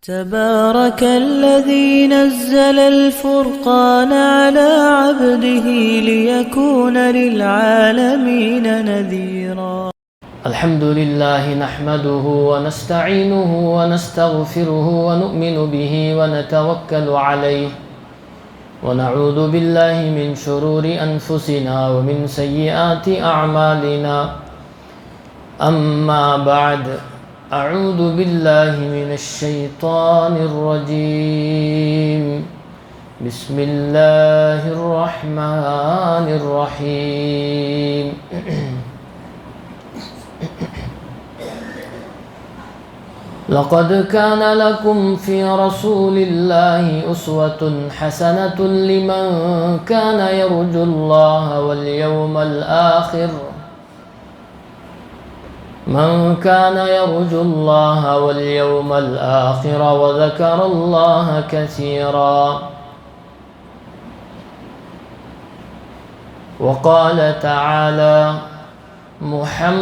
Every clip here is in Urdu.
تبارك الذي نزل الفرقان على عبده ليكون للعالمين نذيرا. الحمد لله نحمده ونستعينه ونستغفره ونؤمن به ونتوكل عليه ونعوذ بالله من شرور أنفسنا ومن سيئات أعمالنا. أما بعد، أعوذ بالله من الشيطان الرجيم. بسم الله الرحمن الرحيم. لقد كان لكم في رسول الله أسوة حسنة لمن كان يرجو الله واليوم الآخر وذكر الله كثيرا. وقال تعالى: محمد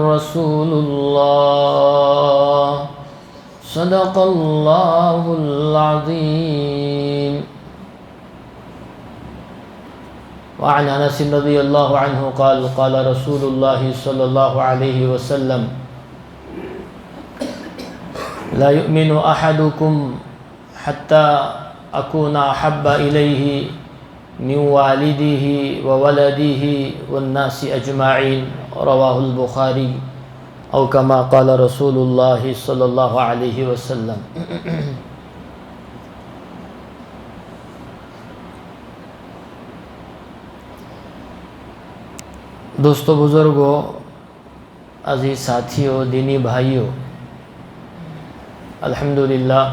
رسول الله صدق الله العظيم. وعن انس رضي الله عنه قال: قال رسول الله صلى الله عليه وسلم: لا يؤمن احدكم حتى اكون احب اليه من والده وولده والناس اجمعین. رواہ البخاری او کما قال رسول اللہ صلی اللہ علیہ وسلم. دوستو، بزرگوں، عزیز ساتھیوں، دینی بھائیوں، الحمدللہ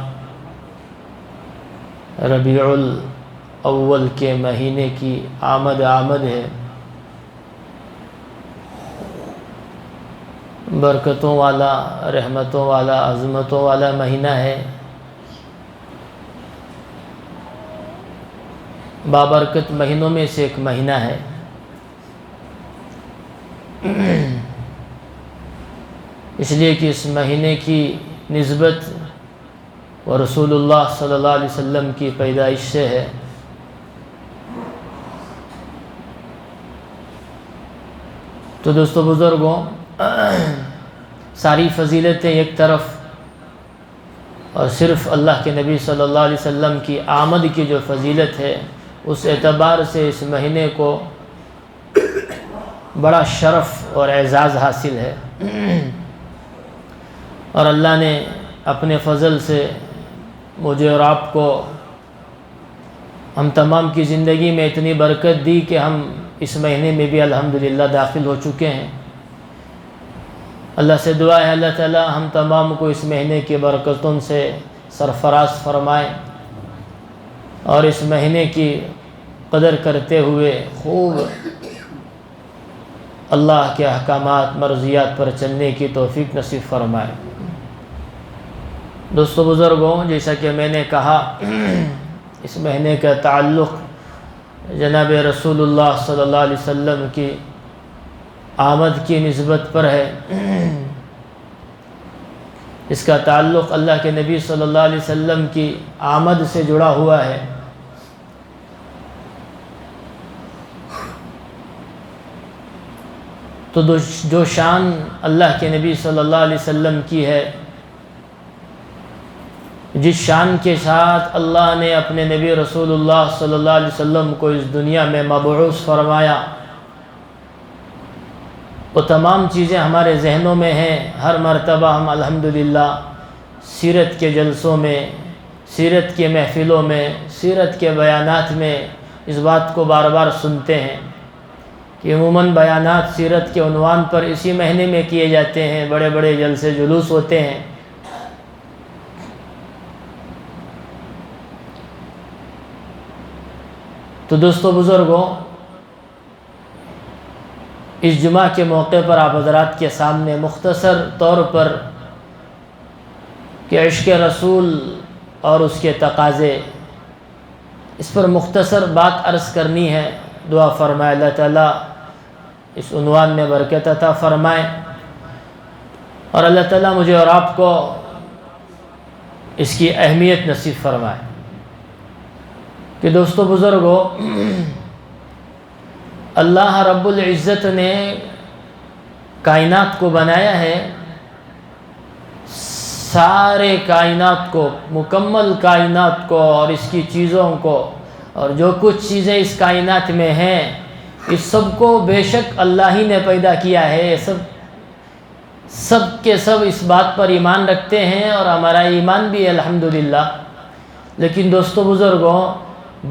ربیع الاول کے مہینے کی آمد ہے. برکتوں والا، رحمتوں والا، عظمتوں والا مہینہ ہے. بابرکت مہینوں میں سے ایک مہینہ ہے. اس لیے کہ اس مہینے کی نسبت و رسول اللہ صلی اللہ علیہ وسلم کی پیدائش سے ہے. تو دوستو بزرگوں، ساری فضیلتیں ایک طرف، اور صرف اللہ کے نبی صلی اللہ علیہ وسلم کی آمد کی جو فضیلت ہے، اس اعتبار سے اس مہینے کو بڑا شرف اور اعزاز حاصل ہے. اور اللہ نے اپنے فضل سے مجھے اور آپ کو، ہم تمام کی زندگی میں اتنی برکت دی کہ ہم اس مہینے میں بھی الحمدللہ داخل ہو چکے ہیں. اللہ سے دعا ہے اللہ تعالی ہم تمام کو اس مہینے کی برکتوں سے سرفراز فرمائے، اور اس مہینے کی قدر کرتے ہوئے خوب اللہ کے احکامات، مرضیات پر چلنے کی توفیق نصیب فرمائے. دوستو بزرگوں، جیسا کہ میں نے کہا، اس مہینے کا تعلق جناب رسول اللہ صلی اللہ علیہ وسلم کی آمد کی نسبت پر ہے. اس کا تعلق اللہ کے نبی صلی اللہ علیہ وسلم کی آمد سے جڑا ہوا ہے. تو جو شان اللہ کے نبی صلی اللہ علیہ وسلم کی ہے، جس شان کے ساتھ اللہ نے اپنے نبی رسول اللہ صلی اللہ علیہ وسلم کو اس دنیا میں مبعوث فرمایا، وہ تمام چیزیں ہمارے ذہنوں میں ہیں. ہر مرتبہ ہم الحمدللہ سیرت کے جلسوں میں، سیرت کے محفلوں میں، سیرت کے بیانات میں اس بات کو بار بار سنتے ہیں کہ عموماً بیانات سیرت کے عنوان پر اسی مہینے میں کیے جاتے ہیں. بڑے بڑے جلسے جلوس ہوتے ہیں. تو دوستو بزرگوں، اس جمعہ کے موقع پر آپ حضرات کے سامنے مختصر طور پر کہ عشق رسول اور اس کے تقاضے، اس پر مختصر بات عرض کرنی ہے. دعا فرمائے اللہ تعالیٰ اس عنوان میں برکت عطا فرمائے، اور اللہ تعالیٰ مجھے اور آپ کو اس کی اہمیت نصیب فرمائے کہ دوستو بزرگو، اللہ رب العزت نے کائنات کو بنایا ہے، سارے کائنات کو، مکمل کائنات کو اور اس کی چیزوں کو، اور جو کچھ چیزیں اس کائنات میں ہیں اس سب کو بے شک اللہ ہی نے پیدا کیا ہے۔ سب کے سب اس بات پر ایمان رکھتے ہیں اور ہمارا ایمان بھی الحمدللہ۔ لیکن دوستو بزرگوں،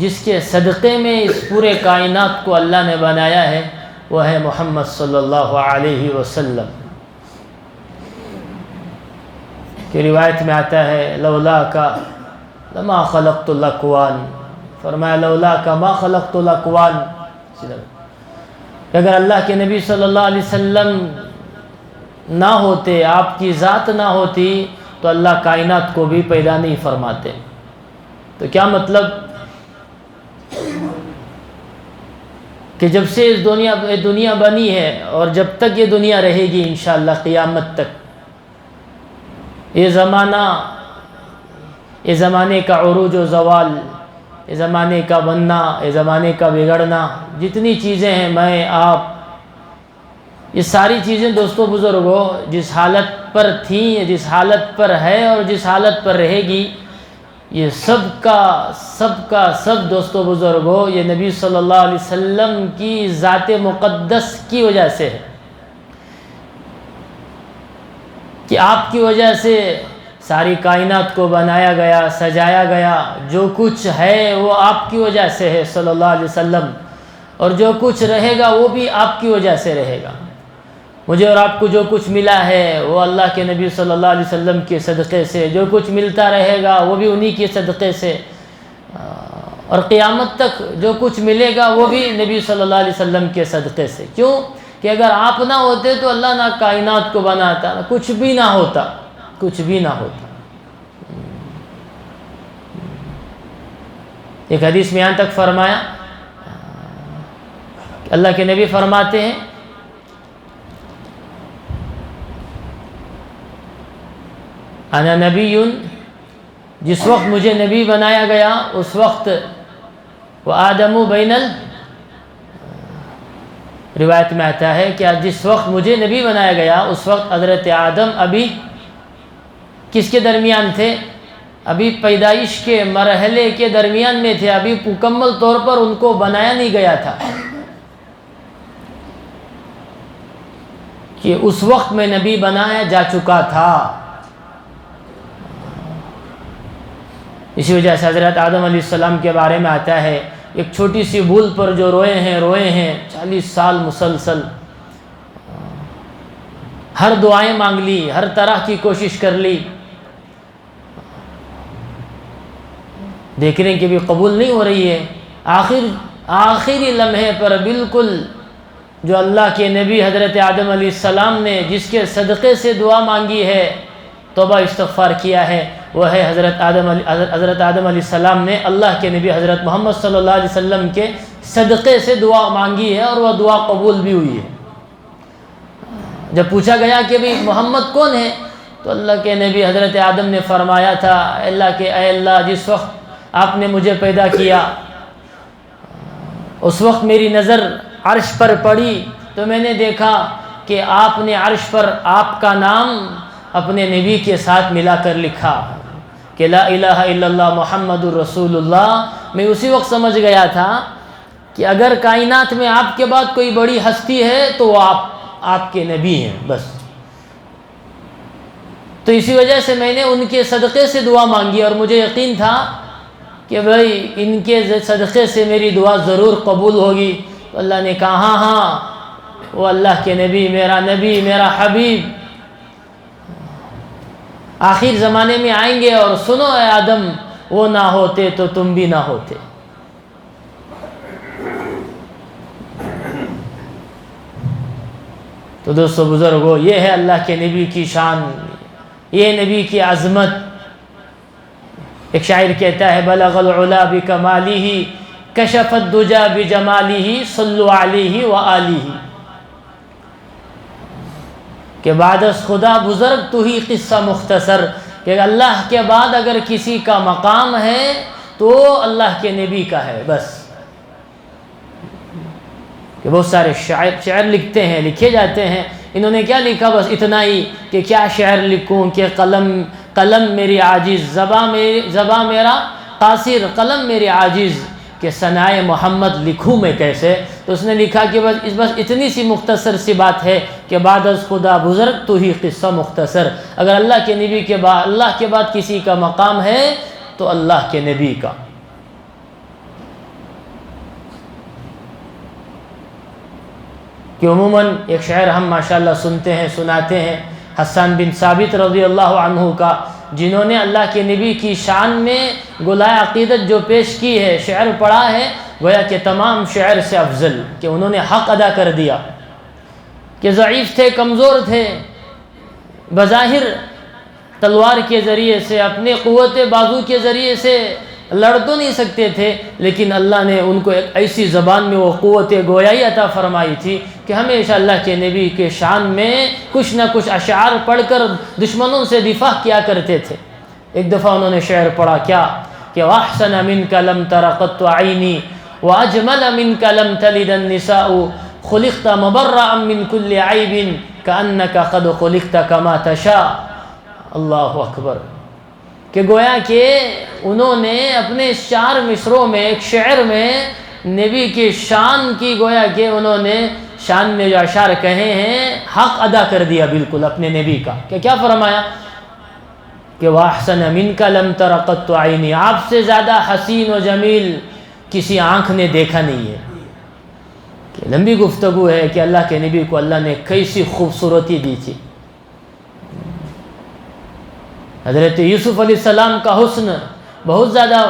جس کے صدقے میں اس پورے کائنات کو اللہ نے بنایا ہے وہ ہے محمد صلی اللہ علیہ وسلم، کہ روایت میں آتا ہے لولا کا لما خلقت الاکوان، فرمایا لولا کا ما خلقت الاکوان، اگر اللہ کے نبی صلی اللہ علیہ وسلم نہ ہوتے، آپ کی ذات نہ ہوتی تو اللہ کائنات کو بھی پیدا نہیں فرماتے۔ تو کیا مطلب کہ جب سے اس دنیا بنی ہے اور جب تک یہ دنیا رہے گی انشاءاللہ قیامت تک، یہ زمانے کا عروج و زوال، یہ زمانے کا بننا، یہ زمانے کا بگڑنا، جتنی چیزیں ہیں، میں آپ، یہ ساری چیزیں دوستو بزرگوں جس حالت پر تھیں، جس حالت پر ہے اور جس حالت پر رہے گی، یہ سب کا دوستو بزرگوں یہ نبی صلی اللہ علیہ وسلم کی ذات مقدس کی وجہ سے ہے، کہ آپ کی وجہ سے ساری کائنات کو بنایا گیا، سجایا گیا، جو کچھ ہے وہ آپ کی وجہ سے ہے صلی اللہ علیہ وسلم، اور جو کچھ رہے گا وہ بھی آپ کی وجہ سے رہے گا۔ مجھے اور آپ کو جو کچھ ملا ہے وہ اللہ کے نبی صلی اللہ علیہ وسلم کے صدقے سے، جو کچھ ملتا رہے گا وہ بھی انہی کے صدقے سے، اور قیامت تک جو کچھ ملے گا وہ بھی نبی صلی اللہ علیہ وسلم کے صدقے سے۔ کیوں کہ اگر آپ نہ ہوتے تو اللہ نہ کائنات کو بناتا، کچھ بھی نہ ہوتا، کچھ بھی نہ ہوتا۔ ایک حدیث میں یہاں تک فرمایا، اللہ کے نبی فرماتے ہیں انا نبی، جس وقت مجھے نبی بنایا گیا اس وقت وآدم بین روایت میں آتا ہے کہ جس وقت مجھے نبی بنایا گیا اس وقت حضرت آدم ابھی کس کے درمیان تھے؟ ابھی پیدائش کے مرحلے کے درمیان میں تھے، ابھی مکمل طور پر ان کو بنایا نہیں گیا تھا، کہ اس وقت میں نبی بنایا جا چکا تھا۔ اسی وجہ سے حضرت آدم علیہ السلام کے بارے میں آتا ہے ایک چھوٹی سی بھول پر جو روئے ہیں 40 سال مسلسل، ہر دعائیں مانگ لی، ہر طرح کی کوشش کر لی، دیکھ رہے ہیں کہ بھی قبول نہیں ہو رہی ہے۔ آخری لمحے پر بالکل جو اللہ کے نبی حضرت آدم علیہ السلام نے جس کے صدقے سے دعا مانگی ہے، توبہ استغفار کیا ہے، وہ ہے حضرت آدم علیہ السلام نے اللہ کے نبی حضرت محمد صلی اللہ علیہ وسلم کے صدقے سے دعا مانگی ہے، اور وہ دعا قبول بھی ہوئی ہے۔ جب پوچھا گیا کہ بھی محمد کون ہے تو اللہ کے نبی حضرت آدم نے فرمایا تھا، اے اللہ جس وقت آپ نے مجھے پیدا کیا اس وقت میری نظر عرش پر پڑی تو میں نے دیکھا کہ آپ نے عرش پر آپ کا نام اپنے نبی کے ساتھ ملا کر لکھا کہ لا الہ الا اللہ محمد الرسول اللہ۔ میں اسی وقت سمجھ گیا تھا کہ اگر کائنات میں آپ کے بعد کوئی بڑی ہستی ہے تو وہ آپ کے نبی ہیں بس۔ تو اسی وجہ سے میں نے ان کے صدقے سے دعا مانگی، اور مجھے یقین تھا کہ بھائی ان کے صدقے سے میری دعا ضرور قبول ہوگی۔ تو اللہ نے کہا ہاں وہ اللہ کے نبی، میرا حبیب آخر زمانے میں آئیں گے، اور سنو اے آدم وہ نہ ہوتے تو تم بھی نہ ہوتے۔ تو دوستو بزرگو، یہ ہے اللہ کے نبی کی شان، یہ نبی کی عظمت۔ ایک شاعر کہتا ہے بلغ العلا بکمالہ کشف الدجا بجمالہ صلوا علیہ وآلہ، کہ بعد از خدا بزرگ تو ہی قصہ مختصر، کہ اللہ کے بعد اگر کسی کا مقام ہے تو اللہ کے نبی کا ہے بس. کہ بہت سارے شعر لکھتے ہیں، لکھے جاتے ہیں. انہوں نے کیا لکھا؟ بس اتنا ہی کہ کیا شعر لکھوں کہ قلم میری عاجز، زباں میرا قاصر، قلم میری عاجز، کہ ثنائے محمد لکھوں میں کیسے. تو اس نے لکھا کہ بس اتنی سی مختصر سی بات ہے کہ بعد از خدا بزرگ تو ہی قصہ مختصر. اگر اللہ کے نبی کے بعد، اللہ کے بعد کسی کا مقام ہے تو اللہ کے نبی کا. کہ عموماً ایک شعر ہم ماشاءاللہ سنتے ہیں، سناتے ہیں، حسان بن ثابت رضی اللہ عنہ کا، جنہوں نے اللہ کے نبی کی شان میں گلائے عقیدت جو پیش کی ہے، شعر پڑھا ہے، گویا کہ تمام شعر سے افضل، کہ انہوں نے حق ادا کر دیا. کہ ضعیف تھے، کمزور تھے، بظاہر تلوار کے ذریعے سے، اپنے قوت بازو کے ذریعے سے لڑ تو نہیں سکتے تھے، لیکن اللہ نے ان کو ایک ایسی زبان میں وہ قوت گویائی عطا فرمائی تھی کہ ہمیشہ اللہ کے نبی کے شان میں کچھ نہ کچھ اشعار پڑھ کر دشمنوں سے دفاع کیا کرتے تھے. ایک دفعہ انہوں نے شعر پڑھا کیا کہ وَأَحْسَنَ مِنْكَ لَمْ تَرَ قَطُّ عَيْنِي وَأَجْمَلَ مِنْكَ لَمْ تَلِدَ النِّسَاءُ خُلِقْتَ مُبَرَّأً مِنْ كُلِّ عَيْبٍ كَأَنَّكَ قَدْ خُلِقْتَ كَمَا تَشَاءُ. اللہ اکبر. کہ گویا کہ انہوں نے اپنے 4 مصروں میں، ایک شعر میں نبی کی شان کی، گویا کہ انہوں نے شان میں جو اشعار کہے ہیں حق ادا کر دیا بالکل اپنے نبی کا. کہ کیا فرمایا کہ وَأَحْسَنَ مِنْكَ لَمْ تَرَ قَطُّ عَيْنِي، آپ سے زیادہ حسین و جمیل کسی آنکھ نے دیکھا نہیں ہے. کہ لمبی گفتگو ہے کہ اللہ کے نبی کو اللہ نے کیسی خوبصورتی دی تھی. حضرت یوسف علیہ السلام کا حسن بہت زیادہ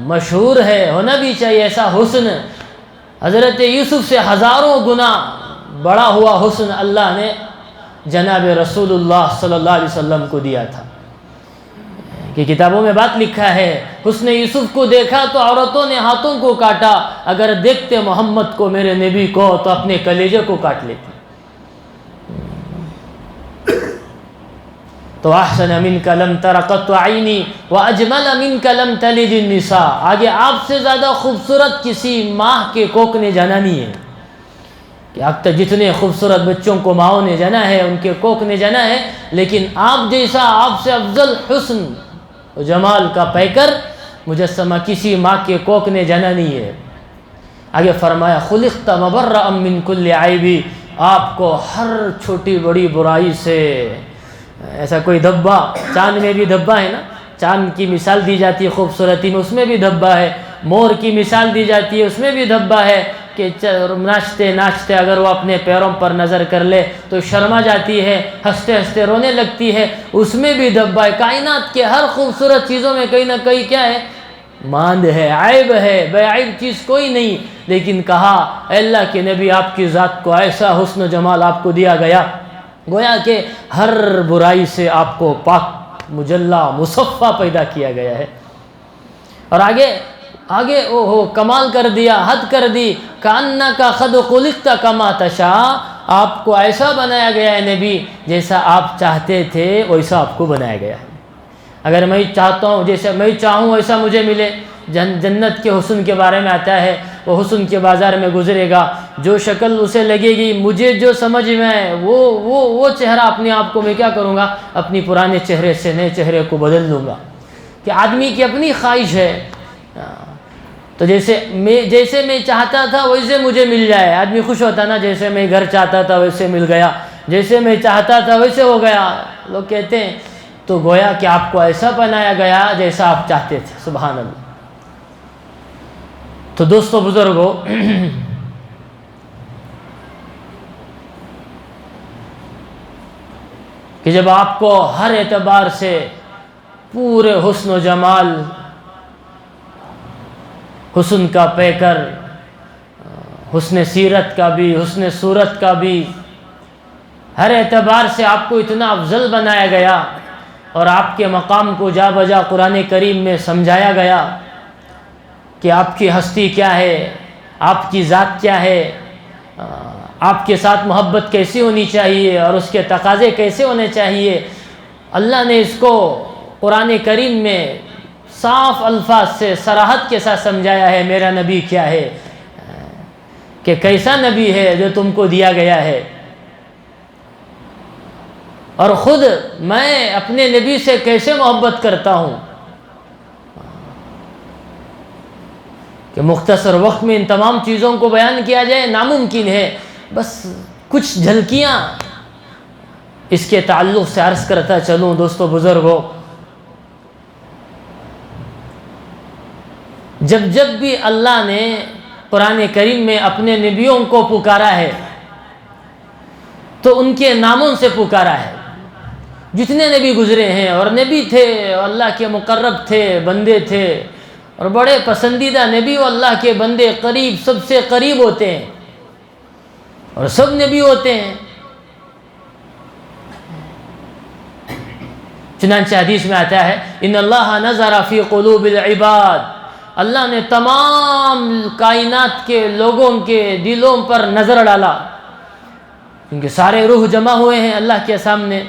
مشہور ہے، ہونا بھی چاہیے ایسا حسن. حضرت یوسف سے ہزاروں گنا بڑا ہوا حسن اللہ نے جناب رسول اللہ صلی اللہ علیہ وسلم کو دیا تھا. کہ کتابوں میں بات لکھا ہے، حسن یوسف کو دیکھا تو عورتوں نے ہاتھوں کو کاٹا، اگر دیکھتے محمد کو، میرے نبی کو، تو اپنے کلیجے کو کاٹ لیتے. تو احسن منک لم تر قط عینی واجمل منک لم تلد النساء. آگے آپ سے زیادہ خوبصورت کسی ماں کے کوکھ نے جنا نہیں ہے. کہ اب تک جتنے خوبصورت بچوں کو ماؤں نے جنا ہے، ان کے کوکھ نے جنا ہے، لیکن آپ جیسا، آپ سے افضل حسن و جمال کا پیکر مجسمہ کسی ماں کے کوکھ نے جنا نہیں ہے. آگے فرمایا خلقت مبرأ من کل عیب، آپ کو ہر چھوٹی بڑی برائی سے، ایسا کوئی دھبا، چاند میں بھی دھبا ہے نا، چاند کی مثال دی جاتی ہے خوبصورتی میں، اس میں بھی دھبا ہے. مور کی مثال دی جاتی ہے، اس میں بھی دھبا ہے کہ ناچتے ناچتے اگر وہ اپنے پیروں پر نظر کر لے تو شرما جاتی ہے، ہنستے ہنستے رونے لگتی ہے، اس میں بھی دھبا ہے. کائنات کے ہر خوبصورت چیزوں میں کہیں نہ کہیں کیا ہے؟ ماند ہے، عیب ہے. بے عیب چیز کوئی نہیں. لیکن کہا اے اللہ کے نبی، آپ کی ذات کو ایسا حسن و جمال آپ کو دیا گیا، گویا کہ ہر برائی سے آپ کو پاک، مجلہ، مصفہ پیدا کیا گیا ہے. اور آگے اوہو کمال کر دیا، حد کر دی. کأنک قد خلقت کما تشاء، آپ کو ایسا بنایا گیا ہے نبی جیسا آپ چاہتے تھے ویسا آپ کو بنایا گیا ہے. اگر میں چاہتا ہوں، جیسا میں چاہوں ویسا مجھے ملے. جنت کے حسن کے بارے میں آتا ہے، وہ حسن کے بازار میں گزرے گا، جو شکل اسے لگے گی، مجھے جو سمجھ میں آئے وہ چہرہ اپنے آپ کو میں کیا کروں گا، اپنی پرانے چہرے سے نئے چہرے کو بدل لوں گا. کہ آدمی کی اپنی خواہش ہے. تو جیسے میں چاہتا تھا ویسے مجھے مل جائے، آدمی خوش ہوتا نا، جیسے میں گھر چاہتا تھا ویسے مل گیا، جیسے میں چاہتا تھا ویسے ہو گیا. لوگ کہتے ہیں تو گویا کہ آپ کو ایسا بنایا گیا جیسا آپ چاہتے تھے. سبحان اللہ. تو دوستو بزرگو، کہ جب آپ کو ہر اعتبار سے پورے حسن و جمال، حسن کا پیکر، حسن سیرت کا بھی، حسن صورت کا بھی، ہر اعتبار سے آپ کو اتنا افضل بنایا گیا اور آپ کے مقام کو جا بجا قرآن کریم میں سمجھایا گیا کہ آپ کی ہستی کیا ہے، آپ کی ذات کیا ہے، آپ کے ساتھ محبت کیسی ہونی چاہیے اور اس کے تقاضے کیسے ہونے چاہیے. اللہ نے اس کو قرآن کریم میں صاف الفاظ سے صراحت کے ساتھ سمجھایا ہے میرا نبی کیا ہے، کہ کیسا نبی ہے جو تم کو دیا گیا ہے، اور خود میں اپنے نبی سے کیسے محبت کرتا ہوں، کہ مختصر وقت میں ان تمام چیزوں کو بیان کیا جائے ناممکن ہے۔ بس کچھ جھلکیاں اس کے تعلق سے عرض کرتا چلوں۔ دوستو بزرگوں، جب جب بھی اللہ نے قرآن کریم میں اپنے نبیوں کو پکارا ہے تو ان کے ناموں سے پکارا ہے۔ جتنے نبی گزرے ہیں، اور نبی تھے اللہ کے مقرب تھے، بندے تھے، اور بڑے پسندیدہ نبی و اللہ کے بندے قریب، سب سے قریب ہوتے ہیں، اور سب نبی ہوتے ہیں۔ چنانچہ حدیث میں آتا ہے ان اللہ نظر فی قلوب العباد، اللہ نے تمام کائنات کے لوگوں کے دلوں پر نظر ڈالا، کیونکہ سارے روح جمع ہوئے ہیں اللہ کے سامنے۔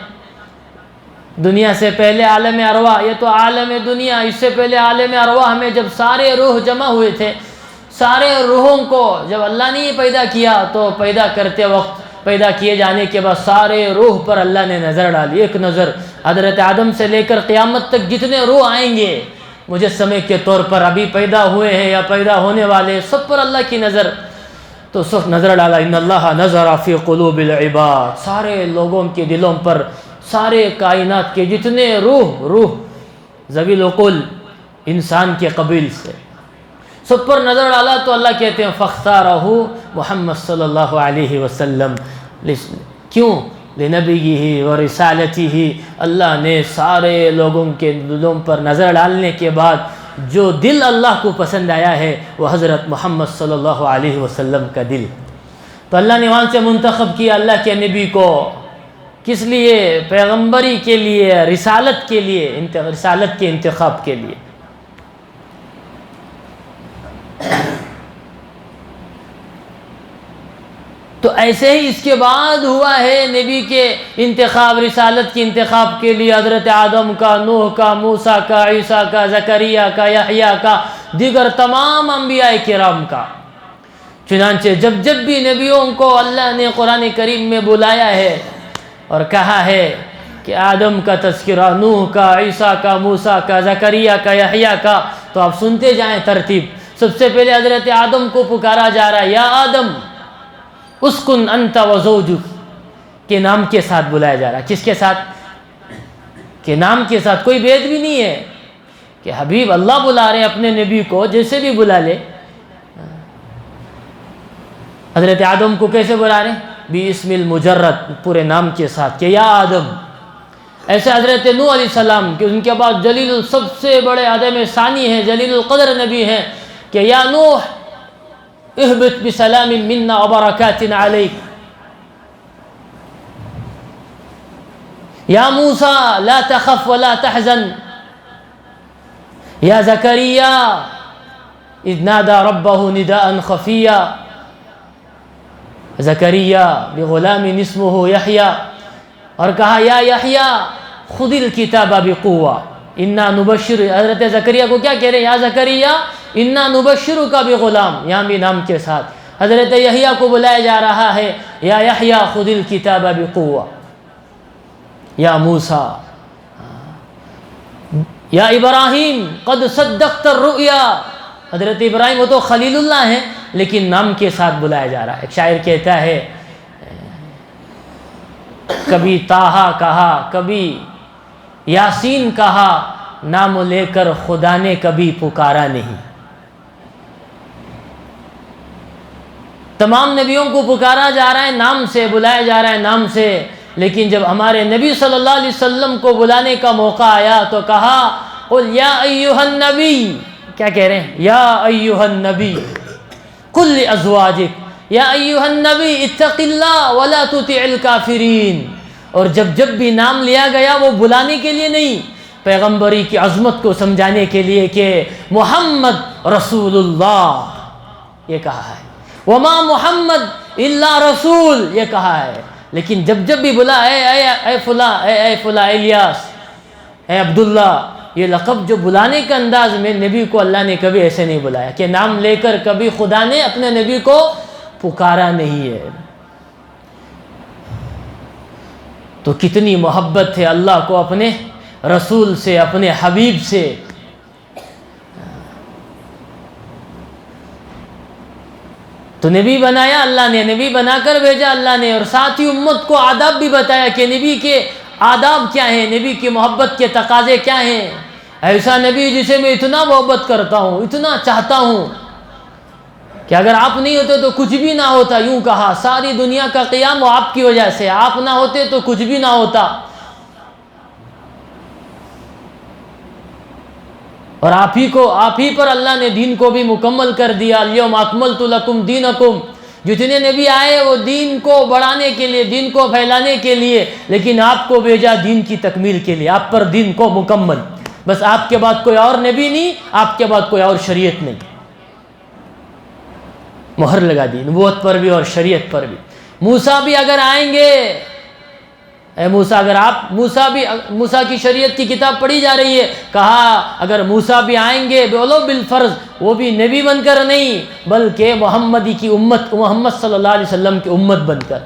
دنیا سے پہلے عالم ارواح، یہ تو عالم دنیا، اس سے پہلے عالم ارواح میں جب سارے روح جمع ہوئے تھے، سارے روحوں کو جب اللہ نے پیدا کیا تو پیدا کرتے وقت، پیدا کیے جانے کے بعد سارے روح پر اللہ نے نظر ڈالی، ایک نظر۔ حضرت آدم سے لے کر قیامت تک جتنے روح آئیں گے مجسمے کے طور پر، ابھی پیدا ہوئے ہیں یا پیدا ہونے والے، سب پر اللہ کی نظر۔ تو سخت نظر ڈالا، ان اللہ نظر فی قلوب العباد، سارے لوگوں کے دلوں پر، سارے کائنات کے جتنے روح ذوی العقول انسان کے قبیل سے، سب پر نظر ڈالا تو اللہ کہتے ہیں فاختارہ محمد صلی اللہ علیہ وسلم، کیوں؟ لنبیہ و رسالتہ، اللہ نے سارے لوگوں کے دلوں پر نظر ڈالنے کے بعد جو دل اللہ کو پسند آیا ہے وہ حضرت محمد صلی اللہ علیہ وسلم کا دل۔ تو اللہ نے وہاں سے منتخب کیا اللہ کے نبی کو، کس لیے؟ پیغمبری کے لیے، رسالت کے لیے، رسالت کے انتخاب کے لیے۔ تو ایسے ہی اس کے بعد ہوا ہے نبی کے انتخاب، رسالت کے انتخاب کے لیے حضرت آدم کا، نوح کا، موسیٰ کا، عیسیٰ کا، زکریا کا، یحییٰ کا، دیگر تمام انبیاء کرام کا۔ چنانچہ جب جب بھی نبیوں کو اللہ نے قرآن کریم میں بلایا ہے اور کہا ہے کہ آدم کا تذکرہ، نوح کا، عیسیٰ کا، موسیٰ کا، زکریا کا، یحییٰ کا، تو آپ سنتے جائیں ترتیب۔ سب سے پہلے حضرت آدم کو پکارا جا رہا ہے، یا آدم اسکن انت و زوجک، کے نام کے ساتھ بلایا جا رہا ہے۔ کس کے ساتھ؟ کہ نام کے ساتھ، کوئی بید بھی نہیں ہے کہ حبیب اللہ بلا رہے ہیں اپنے نبی کو، جیسے بھی بلا لے۔ حضرت آدم کو کیسے بلا رہے ہیں؟ بِاسْمِ المجرد، پورے نام کے ساتھ، کہ یا آدم۔ ایسے حضرت نوح علیہ السلام، کہ ان کے بعد جلیل، سب سے بڑے آدم ثانی ہیں، جلیل القدر نبی ہیں، کہ یا نوح اہبط بسلام منا وبرکات علیک، یا موسیٰ لا تخف ولا تحزن، یا زکریا اذ نادى ربه نداء خفیا، زکریا بغلام اسمه یحییٰ، اور کہا یا یحییٰ خذ الکتاب بقوہ انا نبشر۔ حضرت زکریا کو کیا کہہ رہے ہیں؟ یا زکریا انا نبشرک بغلام، یہاں بھی نام کے ساتھ۔ حضرت یحییٰ کو بلایا جا رہا ہے، یا یحییٰ خذ الکتاب بقوہ، یا موسیٰ، یا ابراہیم قد صدقت الرؤیا۔ حضرت ابراہیم وہ تو خلیل اللہ ہیں لیکن نام کے ساتھ بلایا جا رہا ہے۔ ایک شاعر کہتا ہے کبھی طٰہٰ کہا، کبھی یاسین کہا، نام لے کر خدا نے کبھی پکارا نہیں۔ تمام نبیوں کو پکارا جا رہا ہے نام سے، بلایا جا رہا ہے نام سے، لیکن جب ہمارے نبی صلی اللہ علیہ وسلم کو بلانے کا موقع آیا تو کہا قل یا ایھا النبی، کیا کہہ رہے ہیں؟ یا ایھا النبی قل لازواجک یا ایھا النبی اتق اللہ ولا تطع الکافرین۔ اور جب جب بھی نام لیا گیا وہ بلانے کے لیے نہیں، پیغمبری کی عظمت کو سمجھانے کے لیے کہ محمد رسول اللہ یہ کہا ہے، وما محمد الا رسول یہ کہا ہے۔ لیکن جب جب بھی بلا اے فلاں، اے فلاں، الیاس، اے عبداللہ، یہ لقب جو بلانے کا انداز میں، نبی کو اللہ نے کبھی ایسے نہیں بلایا کہ نام لے کر کبھی خدا نے اپنے نبی کو پکارا نہیں ہے۔ تو کتنی محبت ہے اللہ کو اپنے رسول سے، اپنے حبیب سے۔ تو نبی بنایا اللہ نے، نبی بنا کر بھیجا اللہ نے، اور ساتھ ہی امت کو آداب بھی بتایا کہ نبی کے آداب کیا ہیں، نبی کی محبت کے تقاضے کیا ہیں۔ ایسا نبی جسے میں اتنا محبت کرتا ہوں، اتنا چاہتا ہوں کہ اگر آپ نہیں ہوتے تو کچھ بھی نہ ہوتا، یوں کہا ساری دنیا کا قیام وہ آپ کی وجہ سے، آپ نہ ہوتے تو کچھ بھی نہ ہوتا۔ اور آپ ہی پر اللہ نے دین کو بھی مکمل کر دیا۔ الیوم اکملت لکم دینکم، جتنے نبی آئے وہ دین کو بڑھانے کے لیے، دین کو پھیلانے کے لیے، لیکن آپ کو بھیجا دین کی تکمیل کے لیے، آپ پر دین کو مکمل۔ بس آپ کے بعد کوئی اور نبی نہیں، آپ کے بعد کوئی اور شریعت نہیں۔ مہر لگا دی نبوت پر بھی اور شریعت پر بھی۔ موسیٰ بھی اگر آئیں گے، اے موسیٰ، اگر آپ موسیٰ کی شریعت کی کتاب پڑھی جا رہی ہے، کہا اگر موسیٰ بھی آئیں گے بولو بالفرض، وہ بھی نبی بن کر نہیں بلکہ محمدی کی امت، محمد صلی اللہ علیہ وسلم کی امت بن کر۔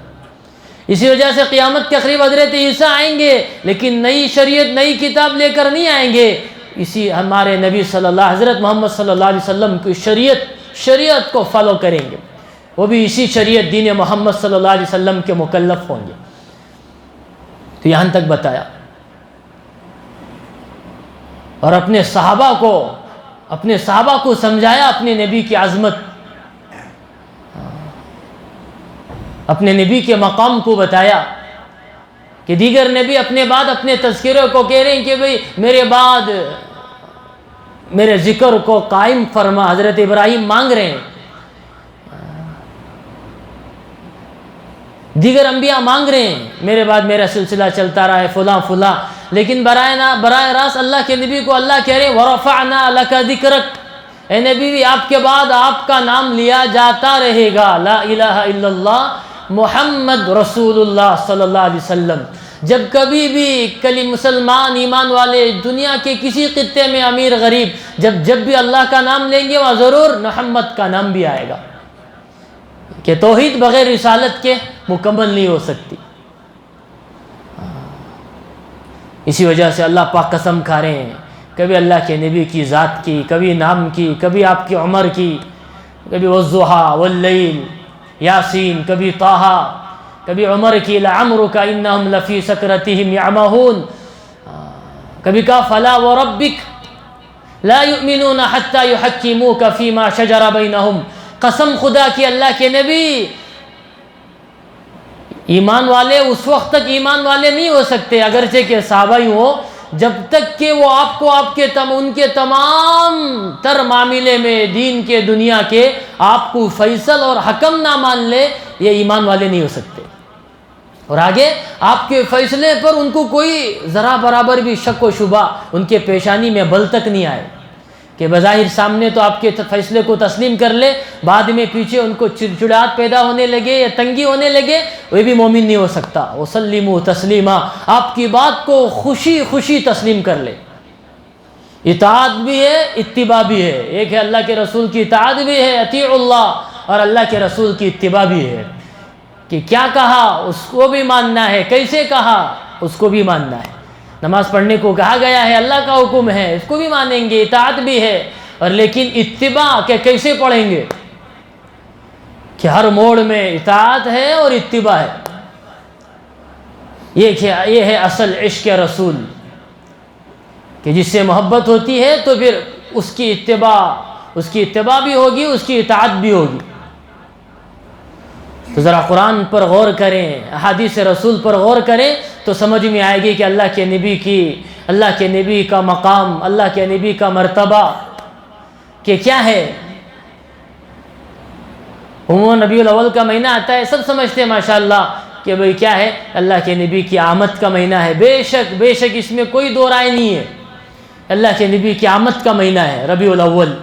اسی وجہ سے قیامت کے قریب حضرت عیسیٰ آئیں گے، لیکن نئی شریعت، نئی کتاب لے کر نہیں آئیں گے، اسی ہمارے نبی صلی اللہ، حضرت محمد صلی اللہ علیہ وسلم کی شریعت کو فالو کریں گے، وہ بھی اسی شریعت دین محمد صلی اللہ علیہ وسلم کے مکلف ہوں گے۔ تو یہاں تک بتایا، اور اپنے صحابہ کو سمجھایا اپنے نبی کی عظمت، اپنے نبی کے مقام کو بتایا کہ دیگر نبی اپنے بعد اپنے تذکرے کو کہہ رہے ہیں کہ بھئی میرے بعد میرے ذکر کو قائم فرما، حضرت ابراہیم مانگ رہے ہیں، دیگر انبیاء مانگ رہے ہیں میرے بعد میرا سلسلہ چلتا رہا ہے فلاں فلاں، لیکن براہ راست اللہ کے نبی کو اللہ کہہ رہے ہیں وَرَفَعْنَا لَكَ ذِكْرَكَ، اے نبی بھی آپ کے بعد آپ کا نام لیا جاتا رہے گا، لا الہ الا اللہ محمد رسول اللہ صلی اللہ علیہ وسلم۔ جب کبھی بھی مسلمان ایمان والے دنیا کے کسی خطے میں امیر غریب جب بھی اللہ کا نام لیں گے وہاں ضرور محمد کا نام بھی آئے گا، کہ توحید بغیر رسالت کے مکمل نہیں ہو سکتی۔ اسی وجہ سے اللہ پاک قسم کھا رہے ہیں، کبھی اللہ کے نبی کی ذات کی، کبھی نام کی، کبھی آپ کی عمر کی، کبھی والضحیٰ واللیل یاسین، کبھی طٰہٰ، کبھی عمر کی لعمرک انہم لفی سکرتہم یعمہون، کبھی کہا فلا وربک لا یؤمنون حتی یحکموک فیما شجر بینہم، قسم خدا کی اللہ کے نبی ایمان والے اس وقت تک ایمان والے نہیں ہو سکتے اگرچہ کہ صحابہ ہی ہو، جب تک کہ وہ آپ کو ان کے تمام تر معاملے میں دین کے دنیا کے آپ کو فیصل اور حکم نہ مان لے، یہ ایمان والے نہیں ہو سکتے۔ اور آگے آپ کے فیصلے پر ان کو کوئی ذرا برابر بھی شک و شبہ ان کے پیشانی میں بل تک نہیں آئے، کہ بظاہر سامنے تو آپ کے فیصلے کو تسلیم کر لے، بعد میں پیچھے ان کو چڑچڑاہٹ پیدا ہونے لگے یا تنگی ہونے لگے، وہ بھی مومن نہیں ہو سکتا۔ وسلموا تسلیما، آپ کی بات کو خوشی تسلیم کر لے۔ اطاعت بھی ہے، اتباع بھی ہے، ایک ہے اللہ کے رسول کی اطاعت بھی ہے اطیعوا اللہ، اور اللہ کے رسول کی اتباع بھی ہے، کہ کیا کہا اس کو بھی ماننا ہے، کیسے کہا اس کو بھی ماننا ہے۔ نماز پڑھنے کو کہا گیا ہے، اللہ کا حکم ہے، اس کو بھی مانیں گے، اطاعت بھی ہے، اور لیکن اتباع کہ کیسے پڑھیں گے، کہ ہر موڑ میں اطاعت ہے اور اتباع ہے۔ یہ ہے اصل عشق رسول، کہ جس سے محبت ہوتی ہے تو پھر اس کی اتباع بھی ہوگی، اس کی اطاعت بھی ہوگی۔ تو ذرا قرآن پر غور کریں، احادیث رسول پر غور کریں تو سمجھ میں آئے گی کہ اللہ کے نبی کا مقام، اللہ کے نبی کا مرتبہ کہ کیا ہے۔ عموماً ربیع الاول کا مہینہ آتا ہے، سب سمجھتے ہیں ماشاءاللہ کہ بھئی کیا ہے، اللہ کے نبی کی آمد کا مہینہ ہے۔ بے شک اس میں کوئی دو رائے نہیں ہے، اللہ کے نبی کی آمد کا مہینہ ہے ربیع الاول۔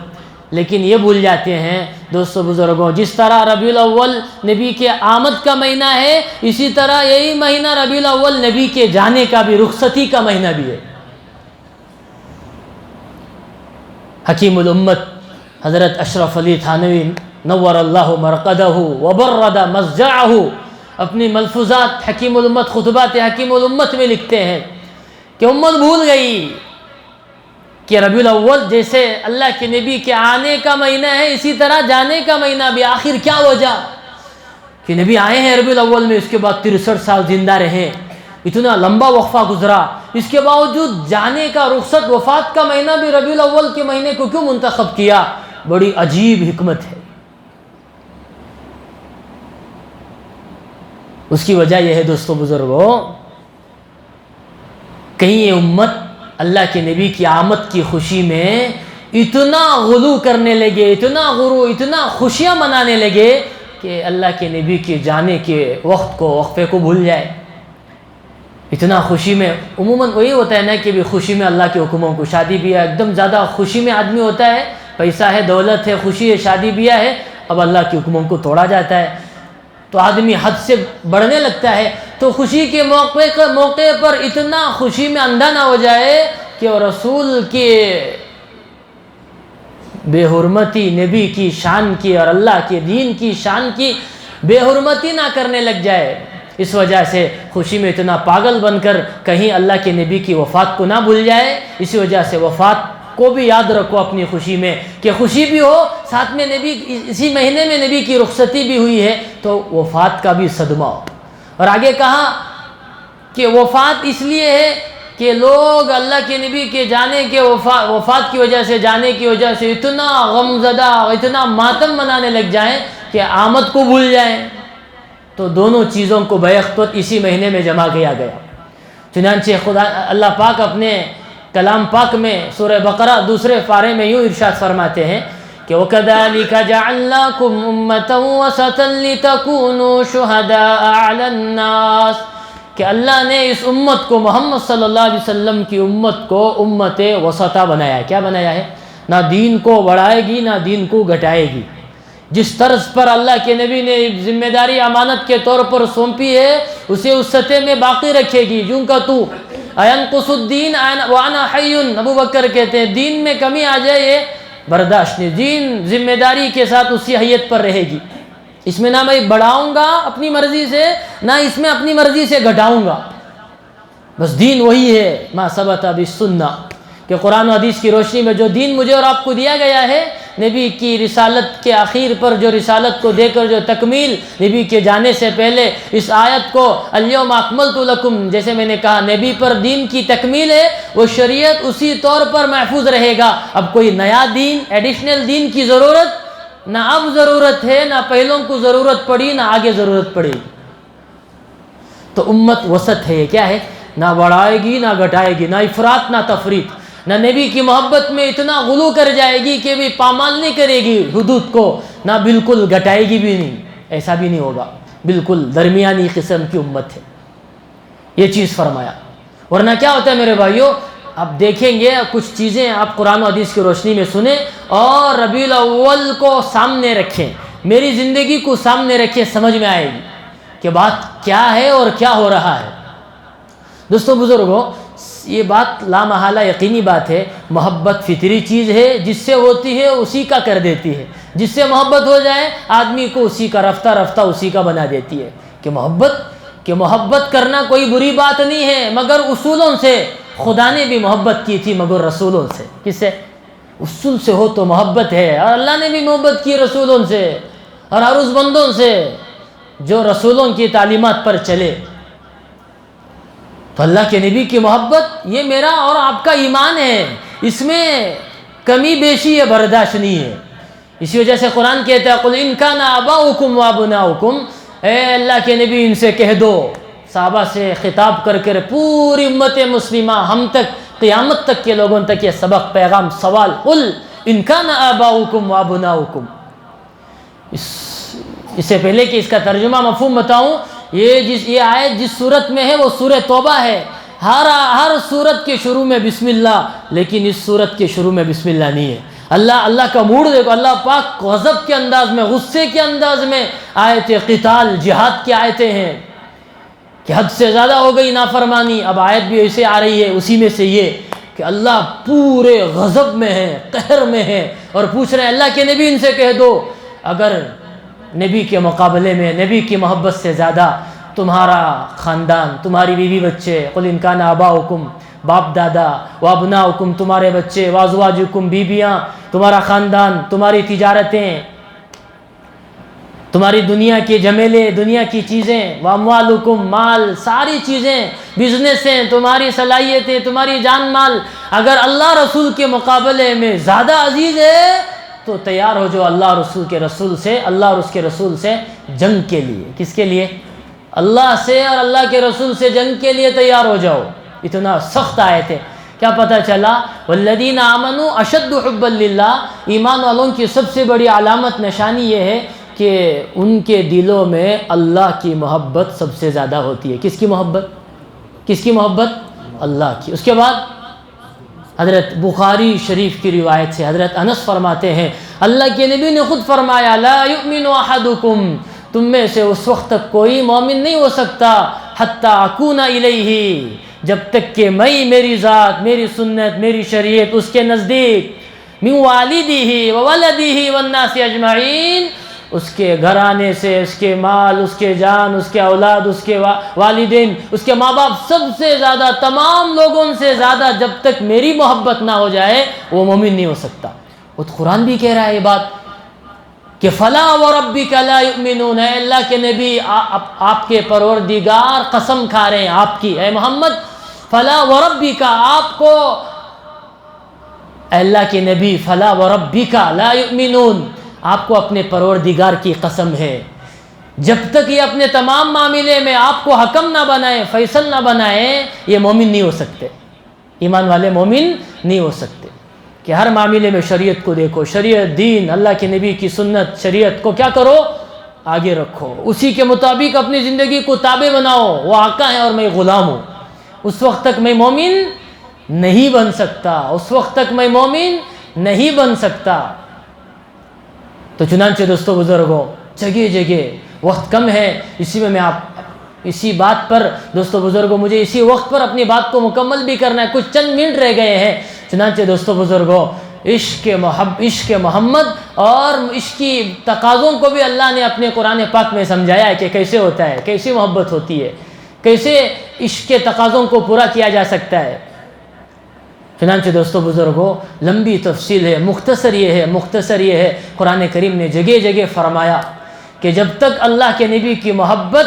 لیکن یہ بھول جاتے ہیں دوستو بزرگوں، جس طرح ربیع الاول نبی کے آمد کا مہینہ ہے، اسی طرح یہی مہینہ ربیع الاول نبی کے جانے کا بھی، رخصتی کا مہینہ بھی ہے۔ حکیم الامت حضرت اشرف علی تھانوی نور اللہ مرقدہ وبرد مضجعہ اپنی ملفوظات حکیم الامت خطبات حکیم الامت میں لکھتے ہیں کہ امت بھول گئی کہ ربیع الاول جیسے اللہ کے نبی کے آنے کا مہینہ ہے اسی طرح جانے کا مہینہ بھی. آخر کیا وجہ کہ نبی آئے ہیں ربیع الاول میں, اس کے بعد 63 سال زندہ رہے, اتنا لمبا وقفہ گزرا, اس کے باوجود جانے کا رخصت وفات کا مہینہ بھی ربیع الاول کے مہینے کو کیوں منتخب کیا؟ بڑی عجیب حکمت ہے. اس کی وجہ یہ ہے دوستو بزرگوں, کہیں یہ امت اللہ کے نبی کی آمد کی خوشی میں اتنا غلو کرنے لگے, اتنا غرو, اتنا خوشیاں منانے لگے کہ اللہ کے نبی کے جانے کے وقت کو, وقفے کو بھول جائے. اتنا خوشی میں, عموماً وہی ہوتا ہے نا کہ بھی خوشی میں اللہ کے حکموں کو, شادی بیاہ ایک دم زیادہ خوشی میں آدمی ہوتا ہے, پیسہ ہے, دولت ہے, خوشی ہے, شادی بیاہ ہے, اب اللہ کے حکموں کو توڑا جاتا ہے تو آدمی حد سے بڑھنے لگتا ہے. تو خوشی کے موقع پر اتنا خوشی میں اندھا نہ ہو جائے کہ وہ رسول کے بے حرمتی, نبی کی شان کی اور اللہ کے دین کی شان کی بے حرمتی نہ کرنے لگ جائے. اس وجہ سے خوشی میں اتنا پاگل بن کر کہیں اللہ کے نبی کی وفات کو نہ بھول جائے. اسی وجہ سے وفات کو بھی یاد رکھو اپنی خوشی میں کہ خوشی بھی ہو, ساتھ میں نبی اسی مہینے میں نبی کی رخصتی بھی ہوئی ہے تو وفات کا بھی صدمہ ہو. اور آگے کہا کہ وفات اس لیے ہے کہ لوگ اللہ کے نبی کے جانے کے وفات کی وجہ سے, جانے کی وجہ سے اتنا غمزدہ, اتنا ماتم منانے لگ جائیں کہ آمد کو بھول جائیں. تو دونوں چیزوں کو بیک اسی مہینے میں جمع کیا گیا. چنانچہ خدا اللہ پاک اپنے کلام پاک میں سورہ بقرہ دوسرے پارے میں یوں ارشاد فرماتے ہیں کہ وَكَذَلِكَ جَعَلْنَاكُمْ أُمَّةً وَسَطًا لِتَكُونُوا شُهَدَاءَ عَلَى النَّاسِ کہ اللہ نے اس امت کو, محمد صلی اللہ علیہ وسلم کی امت کو امت وسطا بنایا ہے. کیا بنایا ہے؟ نہ دین کو بڑھائے گی نہ دین کو گھٹائے گی. جس طرز پر اللہ کے نبی نے ذمہ داری امانت کے طور پر سونپی ہے اسے اس سطح میں باقی رکھے گی. یوں کہ تو اَيَنْقُصُ الدِّينَ وَأَنَا حَيٌّ, ابو بکر کہتے ہیں دین میں کمی آ جائے یہ برداشت نہیں, دین ذمہ داری کے ساتھ اسی حیت پر رہے گی. اس میں نہ میں بڑھاؤں گا اپنی مرضی سے نہ اس میں اپنی مرضی سے گھٹاؤں گا, بس دین وہی ہے ما ثبت بالسنہ کہ قرآن و حدیث کی روشنی میں جو دین مجھے اور آپ کو دیا گیا ہے, نبی کی رسالت کے آخر پر جو رسالت کو دے کر جو تکمیل نبی کے جانے سے پہلے اس آیت کو الیوم اکملت لکم, جیسے میں نے کہا نبی پر دین کی تکمیل ہے, وہ شریعت اسی طور پر محفوظ رہے گا. اب کوئی نیا دین, ایڈیشنل دین کی ضرورت نہ اب ضرورت ہے, نہ پہلوں کو ضرورت پڑی نہ آگے ضرورت پڑے گی. تو امت وسط ہے. کیا ہے؟ نہ بڑھائے گی نہ گھٹائے گی, نہ افراط نہ تفریط, نہ نبی کی محبت میں اتنا غلو کر جائے گی کہ بھی پامال نہیں کرے گی حدود کو, نہ بالکل گھٹائے گی بھی نہیں, ایسا بھی نہیں ہوگا. بالکل درمیانی قسم کی امت ہے. یہ چیز فرمایا. ورنہ کیا ہوتا ہے میرے بھائیوں, آپ دیکھیں گے کچھ چیزیں آپ قرآن و حدیث کی روشنی میں سنیں اور ربیع الاول کو سامنے رکھیں, میری زندگی کو سامنے رکھیں, سمجھ میں آئے گی کہ بات کیا ہے اور کیا ہو رہا ہے. دوستو بزرگوں, یہ بات لامحالہ یقینی بات ہے, محبت فطری چیز ہے, جس سے ہوتی ہے اسی کا کر دیتی ہے. جس سے محبت ہو جائے آدمی کو اسی کا رفتہ رفتہ اسی کا بنا دیتی ہے. کہ محبت کرنا کوئی بری بات نہیں ہے مگر اصولوں سے. خدا نے بھی محبت کی تھی مگر رسولوں سے. کس سے؟ اصول سے ہو تو محبت ہے, اور اللہ نے بھی محبت کی رسولوں سے اور ہر اس بندوں سے جو رسولوں کی تعلیمات پر چلے. تو اللہ کے نبی کی محبت یہ میرا اور آپ کا ایمان ہے, اس میں کمی بیشی ہے برداشت نہیں ہے. اسی وجہ سے قرآن کہتا ہے قُلْ إِنْ كَانَ آبَاؤُكُمْ وَأَبْنَاؤُكُمْ, اے اللہ کے نبی ان سے کہہ دو, صحابہ سے خطاب کر کر پوری امت مسلمہ ہم تک قیامت تک کے لوگوں تک یہ سبق پیغام سوال, قُلْ إِنْ كَانَ آبَاؤُكُمْ وَأَبْنَاؤُكُمْ. اس سے پہلے کہ اس کا ترجمہ مفہوم بتاؤں, یہ آیت جس صورت میں ہے وہ سورہ توبہ ہے. ہر صورت کے شروع میں بسم اللہ, لیکن اس صورت کے شروع میں بسم اللہ نہیں ہے. اللہ کا موڈ دیکھو, اللہ پاک غضب کے انداز میں, غصے کے انداز میں آیت قتال جہاد کی آیتیں ہیں کہ حد سے زیادہ ہو گئی نافرمانی. اب آیت بھی ایسے آ رہی ہے اسی میں سے یہ کہ اللہ پورے غضب میں ہے، قہر میں ہے، اور پوچھ رہے ہیں اللہ کے نبی ان سے کہہ دو اگر نبی کے مقابلے میں نبی کی محبت سے زیادہ تمہارا خاندان، تمہاری بیوی بچے، قل ان کان آباؤکم، باپ دادا، وابناؤکم، تمہارے بچے، وازواجکم، بیویاں، تمہارا خاندان، تمہاری تجارتیں، تمہاری دنیا کے جھمیلے، دنیا کی چیزیں، واموالکم، مال، ساری چیزیں، بزنس ہیں، تمہاری صلاحیتیں، تمہاری جان مال، اگر اللہ رسول کے مقابلے میں زیادہ عزیز ہے تو تیار ہو جو اللہ رسول کے رسول سے، اللہ اور اس کے رسول سے جنگ کے لیے۔ کس کے لیے؟ اللہ سے اور اللہ کے رسول سے جنگ کے لیے تیار ہو جاؤ۔ اتنا سخت آیت ہے۔ کیا پتہ چلا؟ والذین آمنوا اشد حبا للہ، ایمان والوں کی سب سے بڑی علامت نشانی یہ ہے کہ ان کے دلوں میں اللہ کی محبت سب سے زیادہ ہوتی ہے۔ کس کی محبت؟ کس کی محبت؟ اللہ کی۔ اس کے بعد حضرت بخاری شریف کی روایت سے حضرت انس فرماتے ہیں اللہ کے نبی نے خود فرمایا لا یؤمن احدکم، تم میں سے اس وقت تک کوئی مومن نہیں ہو سکتا حتی اکون الیہ، جب تک کہ میں میری ذات، میری سنت، میری شریعت اس کے نزدیک من والدہ وولدہ والناس اجمعین، اس کے گھرانے سے، اس کے مال، اس کے جان، اس کے اولاد، اس کے والدین، اس کے ماں باپ، سب سے زیادہ، تمام لوگوں سے زیادہ جب تک میری محبت نہ ہو جائے وہ مومن نہیں ہو سکتا۔ وہ تو قرآن بھی کہہ رہا ہے یہ بات کہ فلا وربک لا یؤمنون، اے اللہ کے نبی آپ کے پروردگار قسم کھا رہے ہیں آپ کی، اے محمد فلا وربک، آپ کو اے اللہ کے نبی فلا وربک لا یؤمنون، آپ کو اپنے پروردگار کی قسم ہے جب تک یہ اپنے تمام معاملے میں آپ کو حکم نہ بنائے، فیصل نہ بنائے، یہ مومن نہیں ہو سکتے، ایمان والے مومن نہیں ہو سکتے۔ کہ ہر معاملے میں شریعت کو دیکھو، شریعت، دین، اللہ کے نبی کی سنت، شریعت کو کیا کرو؟ آگے رکھو، اسی کے مطابق اپنی زندگی کو تابع بناؤ۔ وہ آقا ہے اور میں غلام ہوں، اس وقت تک میں مومن نہیں بن سکتا، اس وقت تک میں مومن نہیں بن سکتا۔ تو چنانچہ دوستو بزرگوں، جگہ جگہ وقت کم ہے، اسی بات پر دوستو بزرگوں مجھے اسی وقت پر اپنی بات کو مکمل بھی کرنا ہے، کچھ چند منٹ رہ گئے ہیں۔ چنانچہ دوستو بزرگوں، عشق محمد اور عشق کی تقاضوں کو بھی اللہ نے اپنے قرآن پاک میں سمجھایا ہے کہ کیسے ہوتا ہے، کیسی محبت ہوتی ہے، کیسے عشق کے تقاضوں کو پورا کیا جا سکتا ہے۔ چنانچہ دوستو بزرگوں، لمبی تفصیل ہے، مختصر یہ ہے قرآن کریم نے جگہ جگہ فرمایا کہ جب تک اللہ کے نبی کی محبت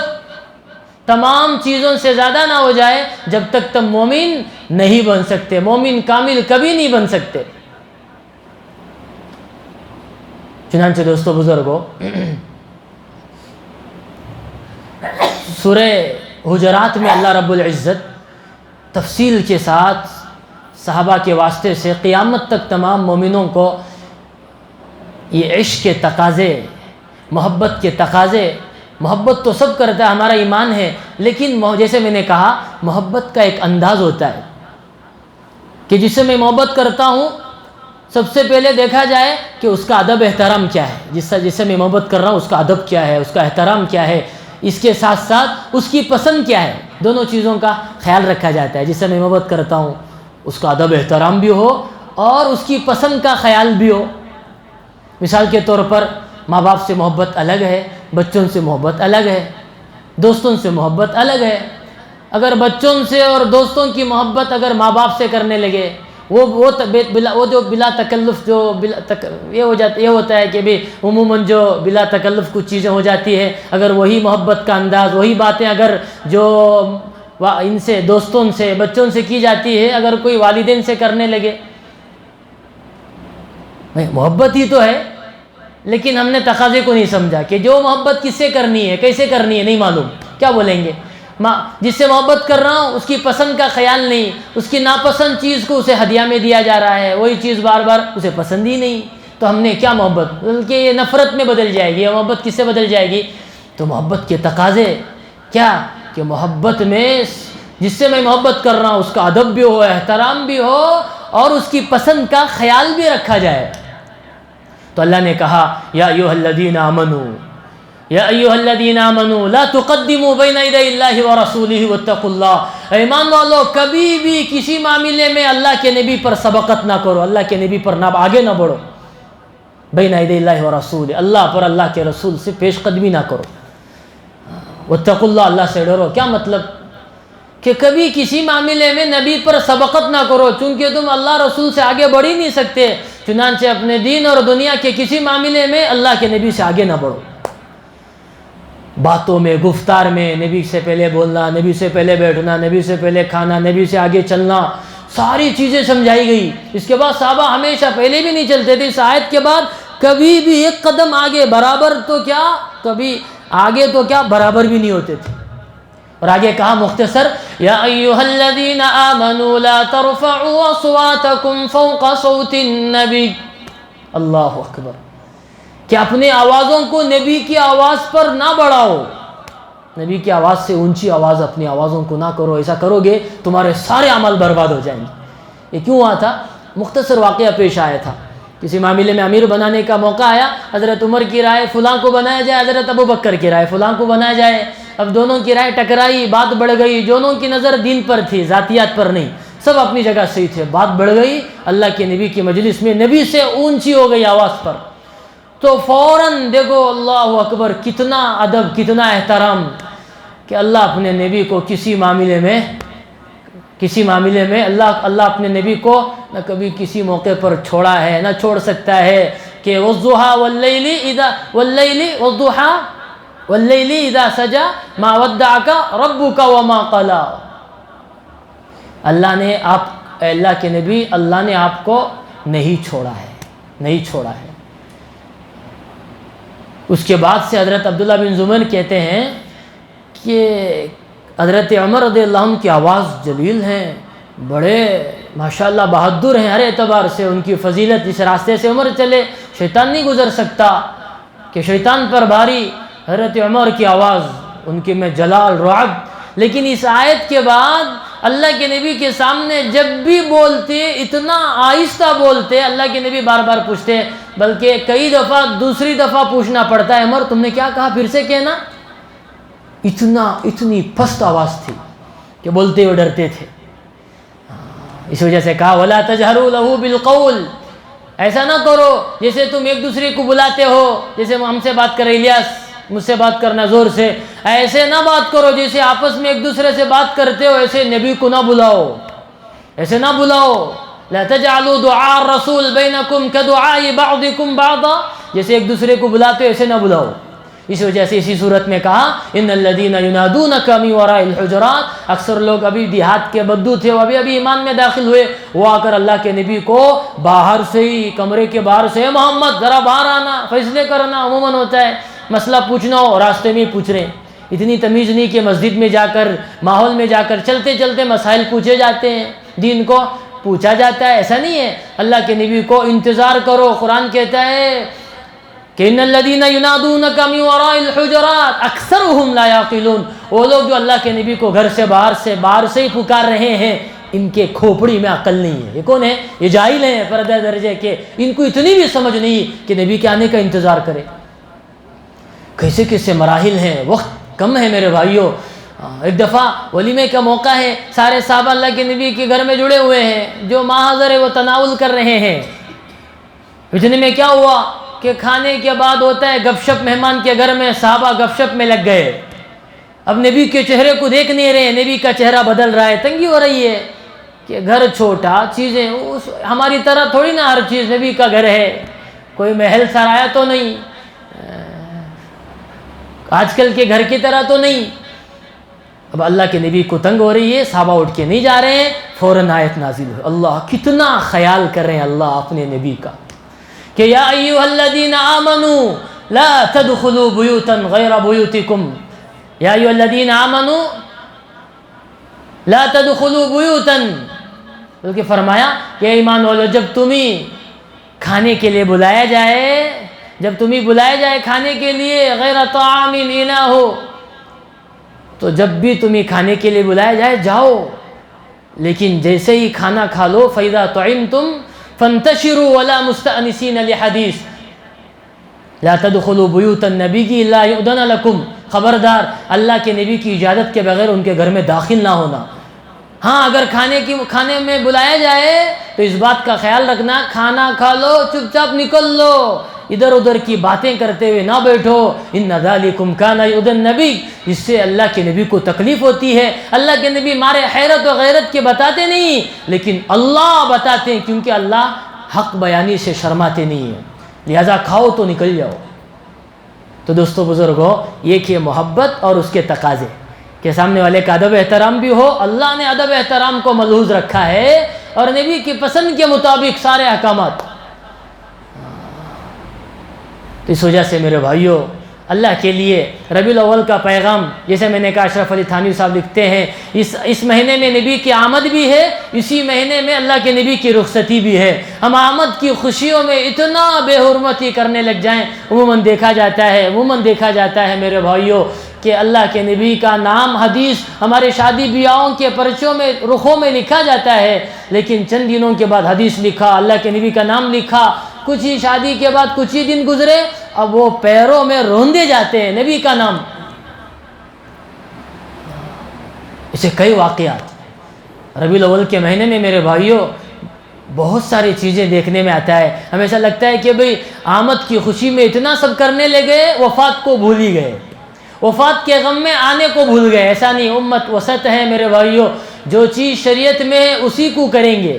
تمام چیزوں سے زیادہ نہ ہو جائے، جب تک تم مومن نہیں بن سکتے، مومن کامل کبھی نہیں بن سکتے۔ چنانچہ دوستو بزرگوں، سورہ حجرات میں اللہ رب العزت تفصیل کے ساتھ صحابہ کے واسطے سے قیامت تک تمام مومنوں کو یہ عشق کے تقاضے، محبت کے تقاضے، محبت تو سب کرتا ہے، ہمارا ایمان ہے، لیکن جیسے میں نے کہا محبت کا ایک انداز ہوتا ہے کہ جس سے میں محبت کرتا ہوں سب سے پہلے دیکھا جائے کہ اس کا ادب احترام کیا ہے، جس سے میں محبت کر رہا ہوں اس کا ادب کیا ہے، اس کا احترام کیا ہے، اس کے ساتھ ساتھ اس کی پسند کیا ہے، دونوں چیزوں کا خیال رکھا جاتا ہے۔ جس سے میں محبت کرتا ہوں اس کا ادب احترام بھی ہو اور اس کی پسند کا خیال بھی ہو۔ مثال کے طور پر ماں باپ سے محبت الگ ہے، بچوں سے محبت الگ ہے، دوستوں سے محبت الگ ہے۔ اگر بچوں سے اور دوستوں کی محبت اگر ماں باپ سے کرنے لگے، وہ جو بلا تکلف یہ ہوتا ہے کہ بھی عموماً جو بلا تکلف کچھ چیزیں ہو جاتی ہے، اگر وہی محبت کا انداز، وہی باتیں اگر جو ان سے، دوستوں سے، بچوں سے کی جاتی ہے، اگر کوئی والدین سے کرنے لگے، محبت ہی تو ہے، لیکن ہم نے تقاضے کو نہیں سمجھا کہ جو محبت کس سے کرنی ہے، کیسے کرنی ہے، نہیں معلوم، کیا بولیں گے؟ جس سے محبت کر رہا ہوں اس کی پسند کا خیال نہیں، اس کی ناپسند چیز کو اسے ہدیہ میں دیا جا رہا ہے، وہی چیز بار بار اسے پسند ہی نہیں، تو ہم نے کیا محبت، بلکہ یہ نفرت میں بدل جائے گی۔ یہ محبت کس سے بدل جائے گی؟ تو محبت کے تقاضے کیا کہ محبت میں جس سے میں محبت کر رہا ہوں اس کا ادب بھی ہو، احترام بھی ہو اور اس کی پسند کا خیال بھی رکھا جائے۔ تو اللہ نے کہا یا ایھا الذین آمنوا، یا ایھا الذین آمنوا لا تقدموا بین یدی اللہ ورسولہ واتقوا اللہ، ایمان والو کبھی بھی کسی معاملے میں اللہ کے نبی پر سبقت نہ کرو، اللہ کے نبی پر آگے نہ بڑھو، بین یدی اللہ ورسولہ، اللہ پر اللہ کے رسول سے پیش قدمی نہ کرو، واتقوا اللہ، اللہ سے ڈرو۔ کیا مطلب کہ کبھی کسی معاملے میں نبی پر سبقت نہ کرو، چونکہ تم اللہ رسول سے آگے بڑھ ہی نہیں سکتے، چنانچہ اپنے دین اور دنیا کے کسی معاملے میں اللہ کے نبی سے آگے نہ بڑھو۔ باتوں میں، گفتار میں نبی سے پہلے بولنا، نبی سے پہلے بیٹھنا، نبی سے پہلے کھانا، نبی سے آگے چلنا، ساری چیزیں سمجھائی گئی۔ اس کے بعد صحابہ ہمیشہ پہلے بھی نہیں چلتے تھے، اس آیت کے بعد کبھی بھی ایک قدم آگے، برابر تو کیا، کبھی آگے تو کیا، برابر بھی نہیں ہوتے تھے۔ اور آگے کہا مختصر، یا ایھا الذین آمنوا لا ترفعوا اصواتکم فوق صوت النبی، اللہ اکبر، کہ اپنے آوازوں کو نبی کی آواز پر نہ بڑھاؤ، نبی کی آواز سے اونچی آواز اپنی آوازوں کو نہ کرو، ایسا کرو گے تمہارے سارے عمل برباد ہو جائیں گے۔ یہ کیوں ہوا تھا؟ مختصر واقعہ پیش آیا تھا، کسی معاملے میں امیر بنانے کا موقع آیا، حضرت عمر کی رائے فلاں کو بنایا جائے، حضرت ابو بکر کی رائے فلاں کو بنایا جائے۔ اب دونوں کی رائے ٹکرائی، بات بڑھ گئی، دونوں کی نظر دین پر تھی، ذاتیات پر نہیں، سب اپنی جگہ صحیح تھے، بات بڑھ گئی، اللہ کے نبی کی مجلس میں نبی سے اونچی ہو گئی آواز پر، تو فوراً دیکھو اللہ اکبر، کتنا ادب، کتنا احترام کہ اللہ اپنے نبی کو کسی معاملے میں اللہ اپنے نبی کو نہ کبھی کسی موقع پر چھوڑا ہے، نہ چھوڑ سکتا ہے، کہ والضحیٰ واللیل اذا سجا ما ودعک ربک وما قلی، اللہ کے نبی، اللہ نے آپ کو نہیں چھوڑا ہے۔ اس کے بعد سے حضرت عبداللہ بن زبیر کہتے ہیں کہ حضرت عمر رضی اللہ عنہ کی آواز جلیل ہیں، بڑے ماشاءاللہ بہادر ہیں ہر اعتبار سے، ان کی فضیلت، جس راستے سے عمر چلے شیطان نہیں گزر سکتا، کہ شیطان پر بھاری حضرت عمر کی آواز، ان کے میں جلال، رعب۔ لیکن اس آیت کے بعد اللہ کے نبی کے سامنے جب بھی بولتے اتنا آہستہ بولتے، اللہ کے نبی بار بار پوچھتے، بلکہ کئی دفعہ دوسری دفعہ پوچھنا پڑتا ہے، عمر تم نے کیا کہا، پھر سے کہنا، اتنی پست آواز تھی کہ بولتے ہوئے ڈرتے تھے۔ اس وجہ سے کہا وَلَا تَجْهَرُوا لَهُ بِالْقَوْلِ، ایسا نہ کرو جیسے تم ایک دوسرے کو بلاتے ہو، جیسے ہم سے بات کر رہے، الیاس مجھ سے بات کرنا زور سے، ایسے نہ بات کرو جیسے آپس میں ایک دوسرے سے بات کرتے ہو، ایسے نبی کو نہ بلاؤ، ایسے نہ بلاؤ، لا تجعلوا دعاء الرسول بینکم کدعاء بعضکم بعضا، جیسے ایک دوسرے کو بلاتے ہو ایسے نہ بلاؤ۔ اس وجہ سے اسی صورت میں کہا ان الذین ینادونک من وراء الحجرات، اکثر لوگ ابھی دیہات کے بدو تھے، وہ ابھی ایمان میں داخل ہوئے، وہ آ کر اللہ کے نبی کو باہر سے ہی، کمرے کے باہر سے، محمد ذرا باہر آنا، فیصلے کرنا، عموماً ہوتا ہے مسئلہ پوچھنا ہو راستے میں پوچھ رہے ہیں، اتنی تمیز نہیں کہ مسجد میں جا کر، ماحول میں جا کر چلتے چلتے مسائل پوچھے جاتے ہیں، دین کو پوچھا جاتا ہے، ایسا نہیں ہے۔ اللہ کے نبی کو انتظار کرو، قرآن کہتا ہے کہ ان الذین ینادونک من وراء الحجرات اکثرهم لا یعقلون، وہ لوگ جو اللہ کے نبی کو گھر سے باہر سے ہی پکار رہے ہیں، ان کے کھوپڑی میں عقل نہیں ہے۔ یہ کون ہے؟ یہ جاہل ہیں پردہ درجے کے، ان کو اتنی بھی سمجھ نہیں کہ نبی کے آنے کا انتظار کرے۔ کیسے کیسے مراحل ہیں، وقت کم ہے میرے بھائیوں۔ ایک دفعہ ولیمے کا موقع ہے، سارے صحابہ اللہ کے نبی کے گھر میں جڑے ہوئے ہیں، جو ماحضر ہے وہ تناول کر رہے ہیں۔ اتنے میں کیا ہوا کہ کھانے کے بعد ہوتا ہے گپ شپ، مہمان کے گھر میں صحابہ گپ شپ میں لگ گئے، اب نبی کے چہرے کو دیکھ نہیں رہے، نبی کا چہرہ بدل رہا ہے، تنگی ہو رہی ہے کہ گھر چھوٹا، چیزیں ہماری طرح تھوڑی نا ہر چیز نبی کا گھر ہے، کوئی محل سرایا تو نہیں، آج کل کے گھر کی طرح تو نہیں۔ اب اللہ کے نبی کو تنگ ہو رہی ہے، صحابہ اٹھ کے نہیں جا رہے ہیں، فوراً آیت نازل ہوئی، اللہ کتنا خیال کر رہے ہیں اللہ اپنے نبی کا، کہ یا ایھا الذین آمنوا لا تدخلوا بیوتا غیر بیوتکم، یا ایھا الذین آمنوا لا تدخلوا بیوتا، بلکہ فرمایا کہ ایمان والو جب تمہیں کھانے کے لیے بلایا جائے کھانے کے لیے، غیر طعام اناہ ہو، تو جب بھی تمہیں کھانے کے لیے بلایا جائے جاؤ، لیکن جیسے ہی کھانا کھا لو فَإِذَا طُعِمْتُمْ فَانْتَشِرُوا وَلَا مُسْتَأْنِسِينَ لِحَدِيث، لا تدخلوا بیوت النبی الا یؤذن لکم، خبردار اللہ کے نبی کی اجازت کے بغیر ان کے گھر میں داخل نہ ہونا۔ ہاں اگر کھانے میں بلایا جائے تو اس بات کا خیال رکھنا، کھانا کھا لو، چپ چاپ نکل لو، ادھر ادھر کی باتیں کرتے ہوئے نہ بیٹھو۔ ان ذالکم کان یؤذی النبی، اس سے اللہ کے نبی کو تکلیف ہوتی ہے۔ اللہ کے نبی مارے حیرت و غیرت کے بتاتے نہیں، لیکن اللہ بتاتے ہیں، کیونکہ اللہ حق بیانی سے شرماتے نہیں ہیں، لہذا کھاؤ تو نکل جاؤ۔ تو دوستو بزرگوں، یہ کہ محبت اور اس کے تقاضے کہ سامنے والے کا ادب احترام بھی ہو۔ اللہ نے ادب احترام کو ملحوظ رکھا ہے اور نبی کی پسند کے مطابق سارے احکامات۔ تو اس وجہ سے میرے بھائیوں، اللہ کے لیے ربیع الاول کا پیغام، جیسے میں نے کہا اشرف علی تھانوی صاحب لکھتے ہیں، اس مہینے میں نبی کی آمد بھی ہے، اسی مہینے میں اللہ کے نبی کی رخصتی بھی ہے۔ ہم آمد کی خوشیوں میں اتنا بے حرمتی کرنے لگ جائیں، عموماً دیکھا جاتا ہے میرے بھائیوں کہ اللہ کے نبی کا نام حدیث ہمارے شادی بیاہوں کے پرچوں میں رخوں میں لکھا جاتا ہے، لیکن چند دنوں کے بعد حدیث لکھا، اللہ کے نبی کا نام لکھا، کچھ ہی شادی کے بعد کچھ ہی دن گزرے، اب وہ پیروں میں روندے جاتے ہیں نبی کا نام۔ اسے کئی واقعات ربیع الاول کے مہینے میں میرے بھائیوں بہت ساری چیزیں دیکھنے میں آتا ہے۔ ہمیں ایسا لگتا ہے کہ بھئی آمد کی خوشی میں اتنا سب کرنے لگے، وفات کو بھول ہی گئے، وفات کے غم میں آنے کو بھول گئے۔ ایسا نہیں، امت وسط ہے میرے بھائیوں، جو چیز شریعت میں ہے اسی کو کریں گے۔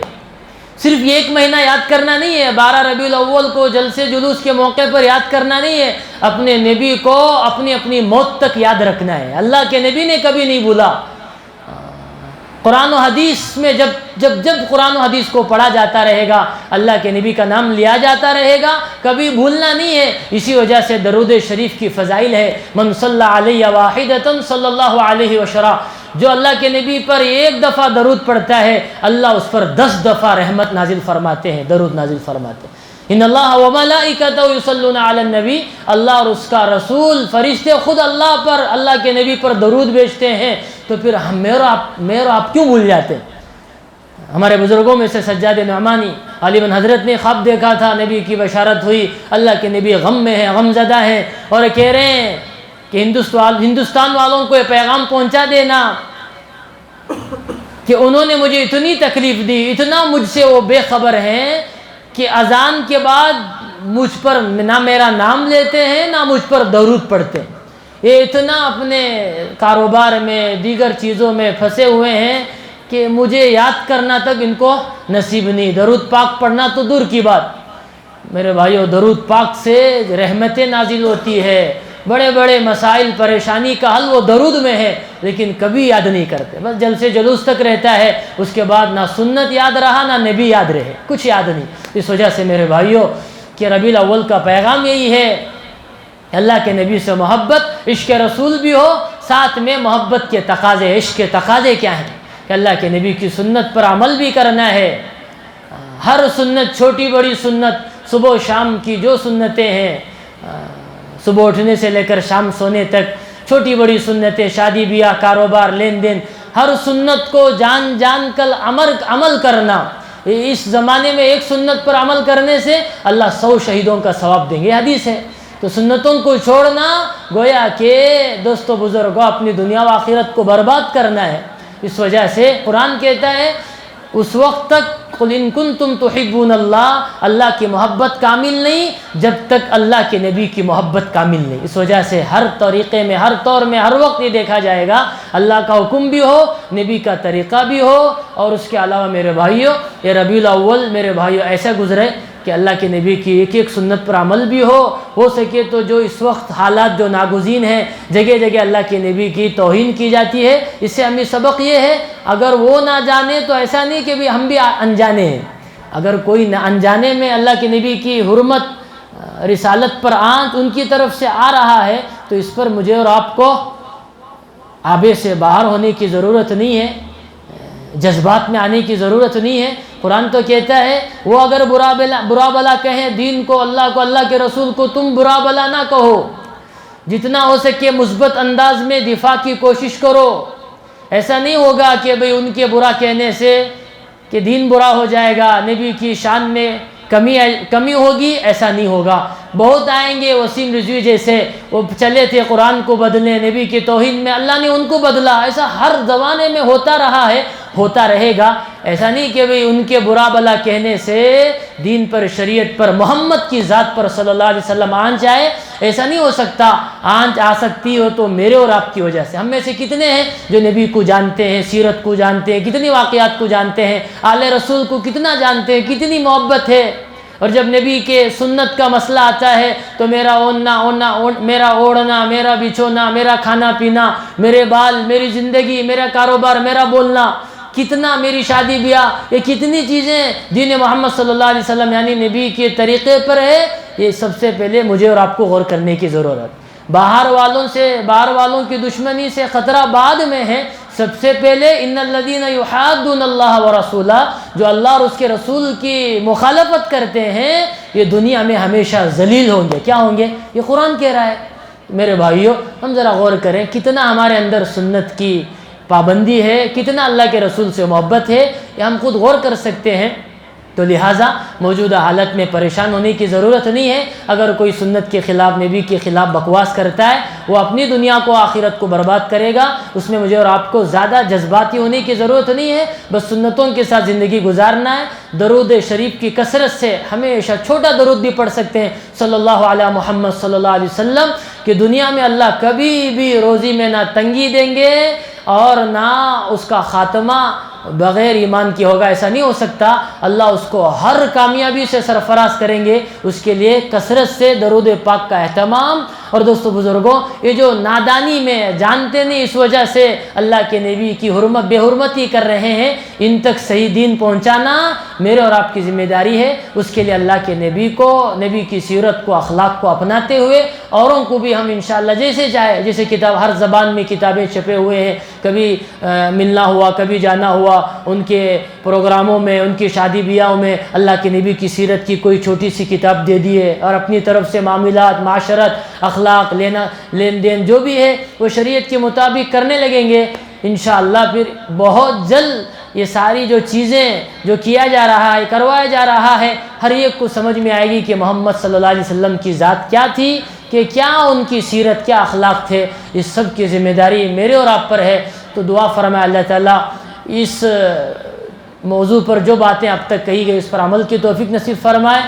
صرف یہ ایک مہینہ یاد کرنا نہیں ہے، 12 ربیع الاول کو جلسے جلوس کے موقع پر یاد کرنا نہیں ہے، اپنے نبی کو اپنی موت تک یاد رکھنا ہے۔ اللہ کے نبی نے کبھی نہیں بھولا۔ قرآن و حدیث میں جب قرآن و حدیث کو پڑھا جاتا رہے گا، اللہ کے نبی کا نام لیا جاتا رہے گا، کبھی بھولنا نہیں ہے۔ اسی وجہ سے درود شریف کی فضائل ہے، من صلی علیہ واحدۃ صلی اللہ علیہ وسلم، جو اللہ کے نبی پر ایک دفعہ درود پڑھتا ہے، اللہ اس پر 10 دفعہ رحمت نازل فرماتے ہیں، درود نازل فرماتے ہیں۔ ان اللہ وملائکتہ یصلون علی النبی، اللہ اور اس کا رسول فرشتے خود اللہ کے نبی پر درود بھیجتے ہیں، تو پھر میں اور آپ کیوں بھول جاتے ہیں؟ ہمارے بزرگوں میں سے سجاد نعمانی علی بن حضرت نے خواب دیکھا تھا، نبی کی بشارت ہوئی، اللہ کے نبی غم میں ہیں، غم زدہ ہیں، اور کہہ رہے ہیں کہ ہندوستان والوں کو یہ پیغام پہنچا دینا کہ انہوں نے مجھے اتنی تکلیف دی، اتنا مجھ سے وہ بے خبر ہیں کہ اذان کے بعد مجھ پر نہ میرا نام لیتے ہیں نہ مجھ پر درود پڑھتے ہیں۔ یہ اتنا اپنے کاروبار میں دیگر چیزوں میں پھنسے ہوئے ہیں کہ مجھے یاد کرنا تک ان کو نصیب نہیں، درود پاک پڑھنا تو دور کی بات۔ میرے بھائیو، درود پاک سے رحمتیں نازل ہوتی ہے، بڑے بڑے مسائل پریشانی کا حل وہ درود میں ہے، لیکن کبھی یاد نہیں کرتے، بس جلسے جلوس تک رہتا ہے، اس کے بعد نہ سنت یاد رہا نہ نبی یاد رہے، کچھ یاد نہیں۔ اس وجہ سے میرے بھائیو کہ ربیع الاول کا پیغام یہی ہے، اللہ کے نبی سے محبت، عشق رسول بھی ہو، ساتھ میں محبت کے تقاضے، عشق کے تقاضے کیا ہیں کہ اللہ کے نبی کی سنت پر عمل بھی کرنا ہے۔ ہر سنت، چھوٹی بڑی سنت، صبح و شام کی جو سنتیں ہیں، صبح اٹھنے سے لے کر شام سونے تک، چھوٹی بڑی سنتیں، شادی بیاہ، کاروبار، لین دین، ہر سنت کو جان کر عمل کرنا۔ اس زمانے میں ایک سنت پر عمل کرنے سے اللہ 100 شہیدوں کا ثواب دیں گے، حدیث ہے۔ تو سنتوں کو چھوڑنا گویا کہ دوستو بزرگوں اپنی دنیا و آخرت کو برباد کرنا ہے۔ اس وجہ سے قرآن کہتا ہے اس وقت تک قل ان کنتم تحبون اللہ، اللہ کی محبت کامل نہیں جب تک اللہ کے نبی کی محبت کامل نہیں۔ اس وجہ سے ہر طریقے میں، ہر طور میں، ہر وقت یہ دیکھا جائے گا اللہ کا حکم بھی ہو، نبی کا طریقہ بھی ہو، اور اس کے علاوہ میرے بھائیوں یہ ربیع الاول میرے بھائیوں ایسا گزرے کہ اللہ کے نبی کی ایک ایک سنت پر عمل بھی ہو سکے تو جو اس وقت حالات جو ناگزیر ہیں، جگہ جگہ اللہ کے نبی کی توہین کی جاتی ہے، اس سے ہمیں سبق یہ ہے اگر وہ نہ جانے تو ایسا نہیں کہ بھی ہم بھی انجانے ہیں۔ اگر کوئی نہ انجانے میں اللہ کے نبی کی حرمت، رسالت پر آنچ ان کی طرف سے آ رہا ہے تو اس پر مجھے اور آپ کو آبے سے باہر ہونے کی ضرورت نہیں ہے، جذبات میں آنے کی ضرورت نہیں ہے۔ قرآن تو کہتا ہے وہ اگر برا بلا کہیں دین کو، اللہ کے رسول کو، تم برا بلا نہ کہو، جتنا ہو سکے مثبت انداز میں دفاع کی کوشش کرو۔ ایسا نہیں ہوگا کہ بھئی ان کے برا کہنے سے کہ دین برا ہو جائے گا، نبی کی شان میں کمی ہوگی، ایسا نہیں ہوگا۔ بہت آئیں گے وسیم رضوی جیسے، وہ چلے تھے قرآن کو بدلنے، نبی کی توہین میں، اللہ نے ان کو بدلا۔ ایسا ہر زمانے میں ہوتا رہا ہے، ہوتا رہے گا۔ ایسا نہیں کہ بھئی ان کے برا بلا کہنے سے دین پر، شریعت پر، محمد کی ذات پر صلی اللہ علیہ وسلم آنچ آئے، ایسا نہیں ہو سکتا۔ آنچ آ سکتی ہو تو میرے اور آپ کی وجہ سے۔ ہم میں سے کتنے ہیں جو نبی کو جانتے ہیں، سیرت کو جانتے ہیں، کتنی واقعات کو جانتے ہیں، آل رسول کو کتنا جانتے ہیں، کتنی محبت ہے۔ اور جب نبی کے سنت کا مسئلہ آتا ہے تو میرا اوڑھنا، میرا بچھونا، میرا کھانا پینا، میرے بال، میری زندگی، میرا کاروبار، میرا بولنا، کتنا میری شادی بیاہ، یہ کتنی چیزیں دین محمد صلی اللہ علیہ وسلم یعنی نبی کے طریقے پر ہے، یہ سب سے پہلے مجھے اور آپ کو غور کرنے کی ضرورت۔ باہر والوں کی دشمنی سے خطرہ بعد میں ہے، سب سے پہلے ان الذین یحادون اللہ ورسولہ، جو اللہ اور اس کے رسول کی مخالفت کرتے ہیں، یہ دنیا میں ہمیشہ ذلیل ہوں گے۔ کیا ہوں گے؟ یہ قرآن کہہ رہا ہے۔ میرے بھائیوں، ہم ذرا غور کریں کتنا ہمارے اندر سنت کی پابندی ہے، کتنا اللہ کے رسول سے محبت ہے، یہ ہم خود غور کر سکتے ہیں۔ تو لہٰذا موجودہ حالت میں پریشان ہونے کی ضرورت نہیں ہے۔ اگر کوئی سنت کے خلاف، نبی کے خلاف بکواس کرتا ہے، وہ اپنی دنیا کو، آخرت کو برباد کرے گا۔ اس میں مجھے اور آپ کو زیادہ جذباتی ہونے کی ضرورت نہیں ہے، بس سنتوں کے ساتھ زندگی گزارنا ہے۔ درود شریف کی کثرت سے ہمیشہ چھوٹا درود بھی پڑھ سکتے ہیں، صلی اللہ علیہ محمد صلی اللہ علیہ وسلم، کہ دنیا میں اللہ کبھی بھی روزی میں نہ تنگی دیں گے اور نہ اس کا خاتمہ بغیر ایمان کی ہوگا۔ ایسا نہیں ہو سکتا۔ اللہ اس کو ہر کامیابی سے سرفراز کریں گے۔ اس کے لیے کثرت سے درود پاک کا اہتمام۔ اور دوستو بزرگوں، یہ جو نادانی میں جانتے نہیں، اس وجہ سے اللہ کے نبی کی بے حرمتی کر رہے ہیں، ان تک صحیح دین پہنچانا میرے اور آپ کی ذمہ داری ہے۔ اس کے لیے اللہ کے نبی کو، نبی کی سیرت کو، اخلاق کو اپناتے ہوئے اوروں کو بھی ہم انشاءاللہ جیسے چاہے، جیسے کتاب ہر زبان میں کتابیں چھپے ہوئے ہیں، کبھی ملنا ہوا، کبھی جانا ہوا، ان کے پروگراموں میں، ان کی شادی بیاہوں میں اللہ کے نبی کی سیرت کی کوئی چھوٹی سی کتاب دے دیے، اور اپنی طرف سے معاملات، معاشرت، اخلاق، لین دین جو بھی ہے وہ شریعت کے مطابق کرنے لگیں گے انشاءاللہ۔ پھر بہت جلد یہ ساری جو چیزیں جو کیا جا رہا ہے، کروایا جا رہا ہے، ہر ایک کو سمجھ میں آئے گی کہ محمد صلی اللہ علیہ وسلم کی ذات کیا تھی، کہ کیا ان کی سیرت، کیا اخلاق تھے۔ اس سب کی ذمہ داری میرے اور آپ پر ہے۔ تو دعا فرمائے اللہ تعالیٰ اس موضوع پر جو باتیں اب تک کہی گئی اس پر عمل کی توفیق نصیب فرمائے۔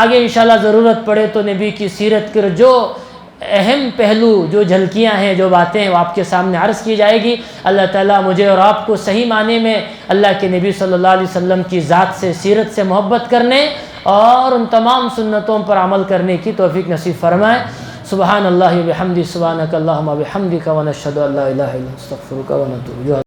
آگے انشاءاللہ ضرورت پڑے تو نبی کی سیرت کے جو اہم پہلو، جو جھلکیاں ہیں، جو باتیں ہیں، وہ آپ کے سامنے عرض کی جائے گی۔ اللہ تعالیٰ مجھے اور آپ کو صحیح معنی میں اللہ کے نبی صلی اللہ علیہ وسلم کی ذات سے، سیرت سے محبت کرنے اور ان تمام سنتوں پر عمل کرنے کی توفیق نصیب فرمائے۔ سبحان اللہ و بحمدہ، سبحانک اللہم و بحمدک، ونشہد ان لا الہ الا انت، نستغفرک ونتوب الیک۔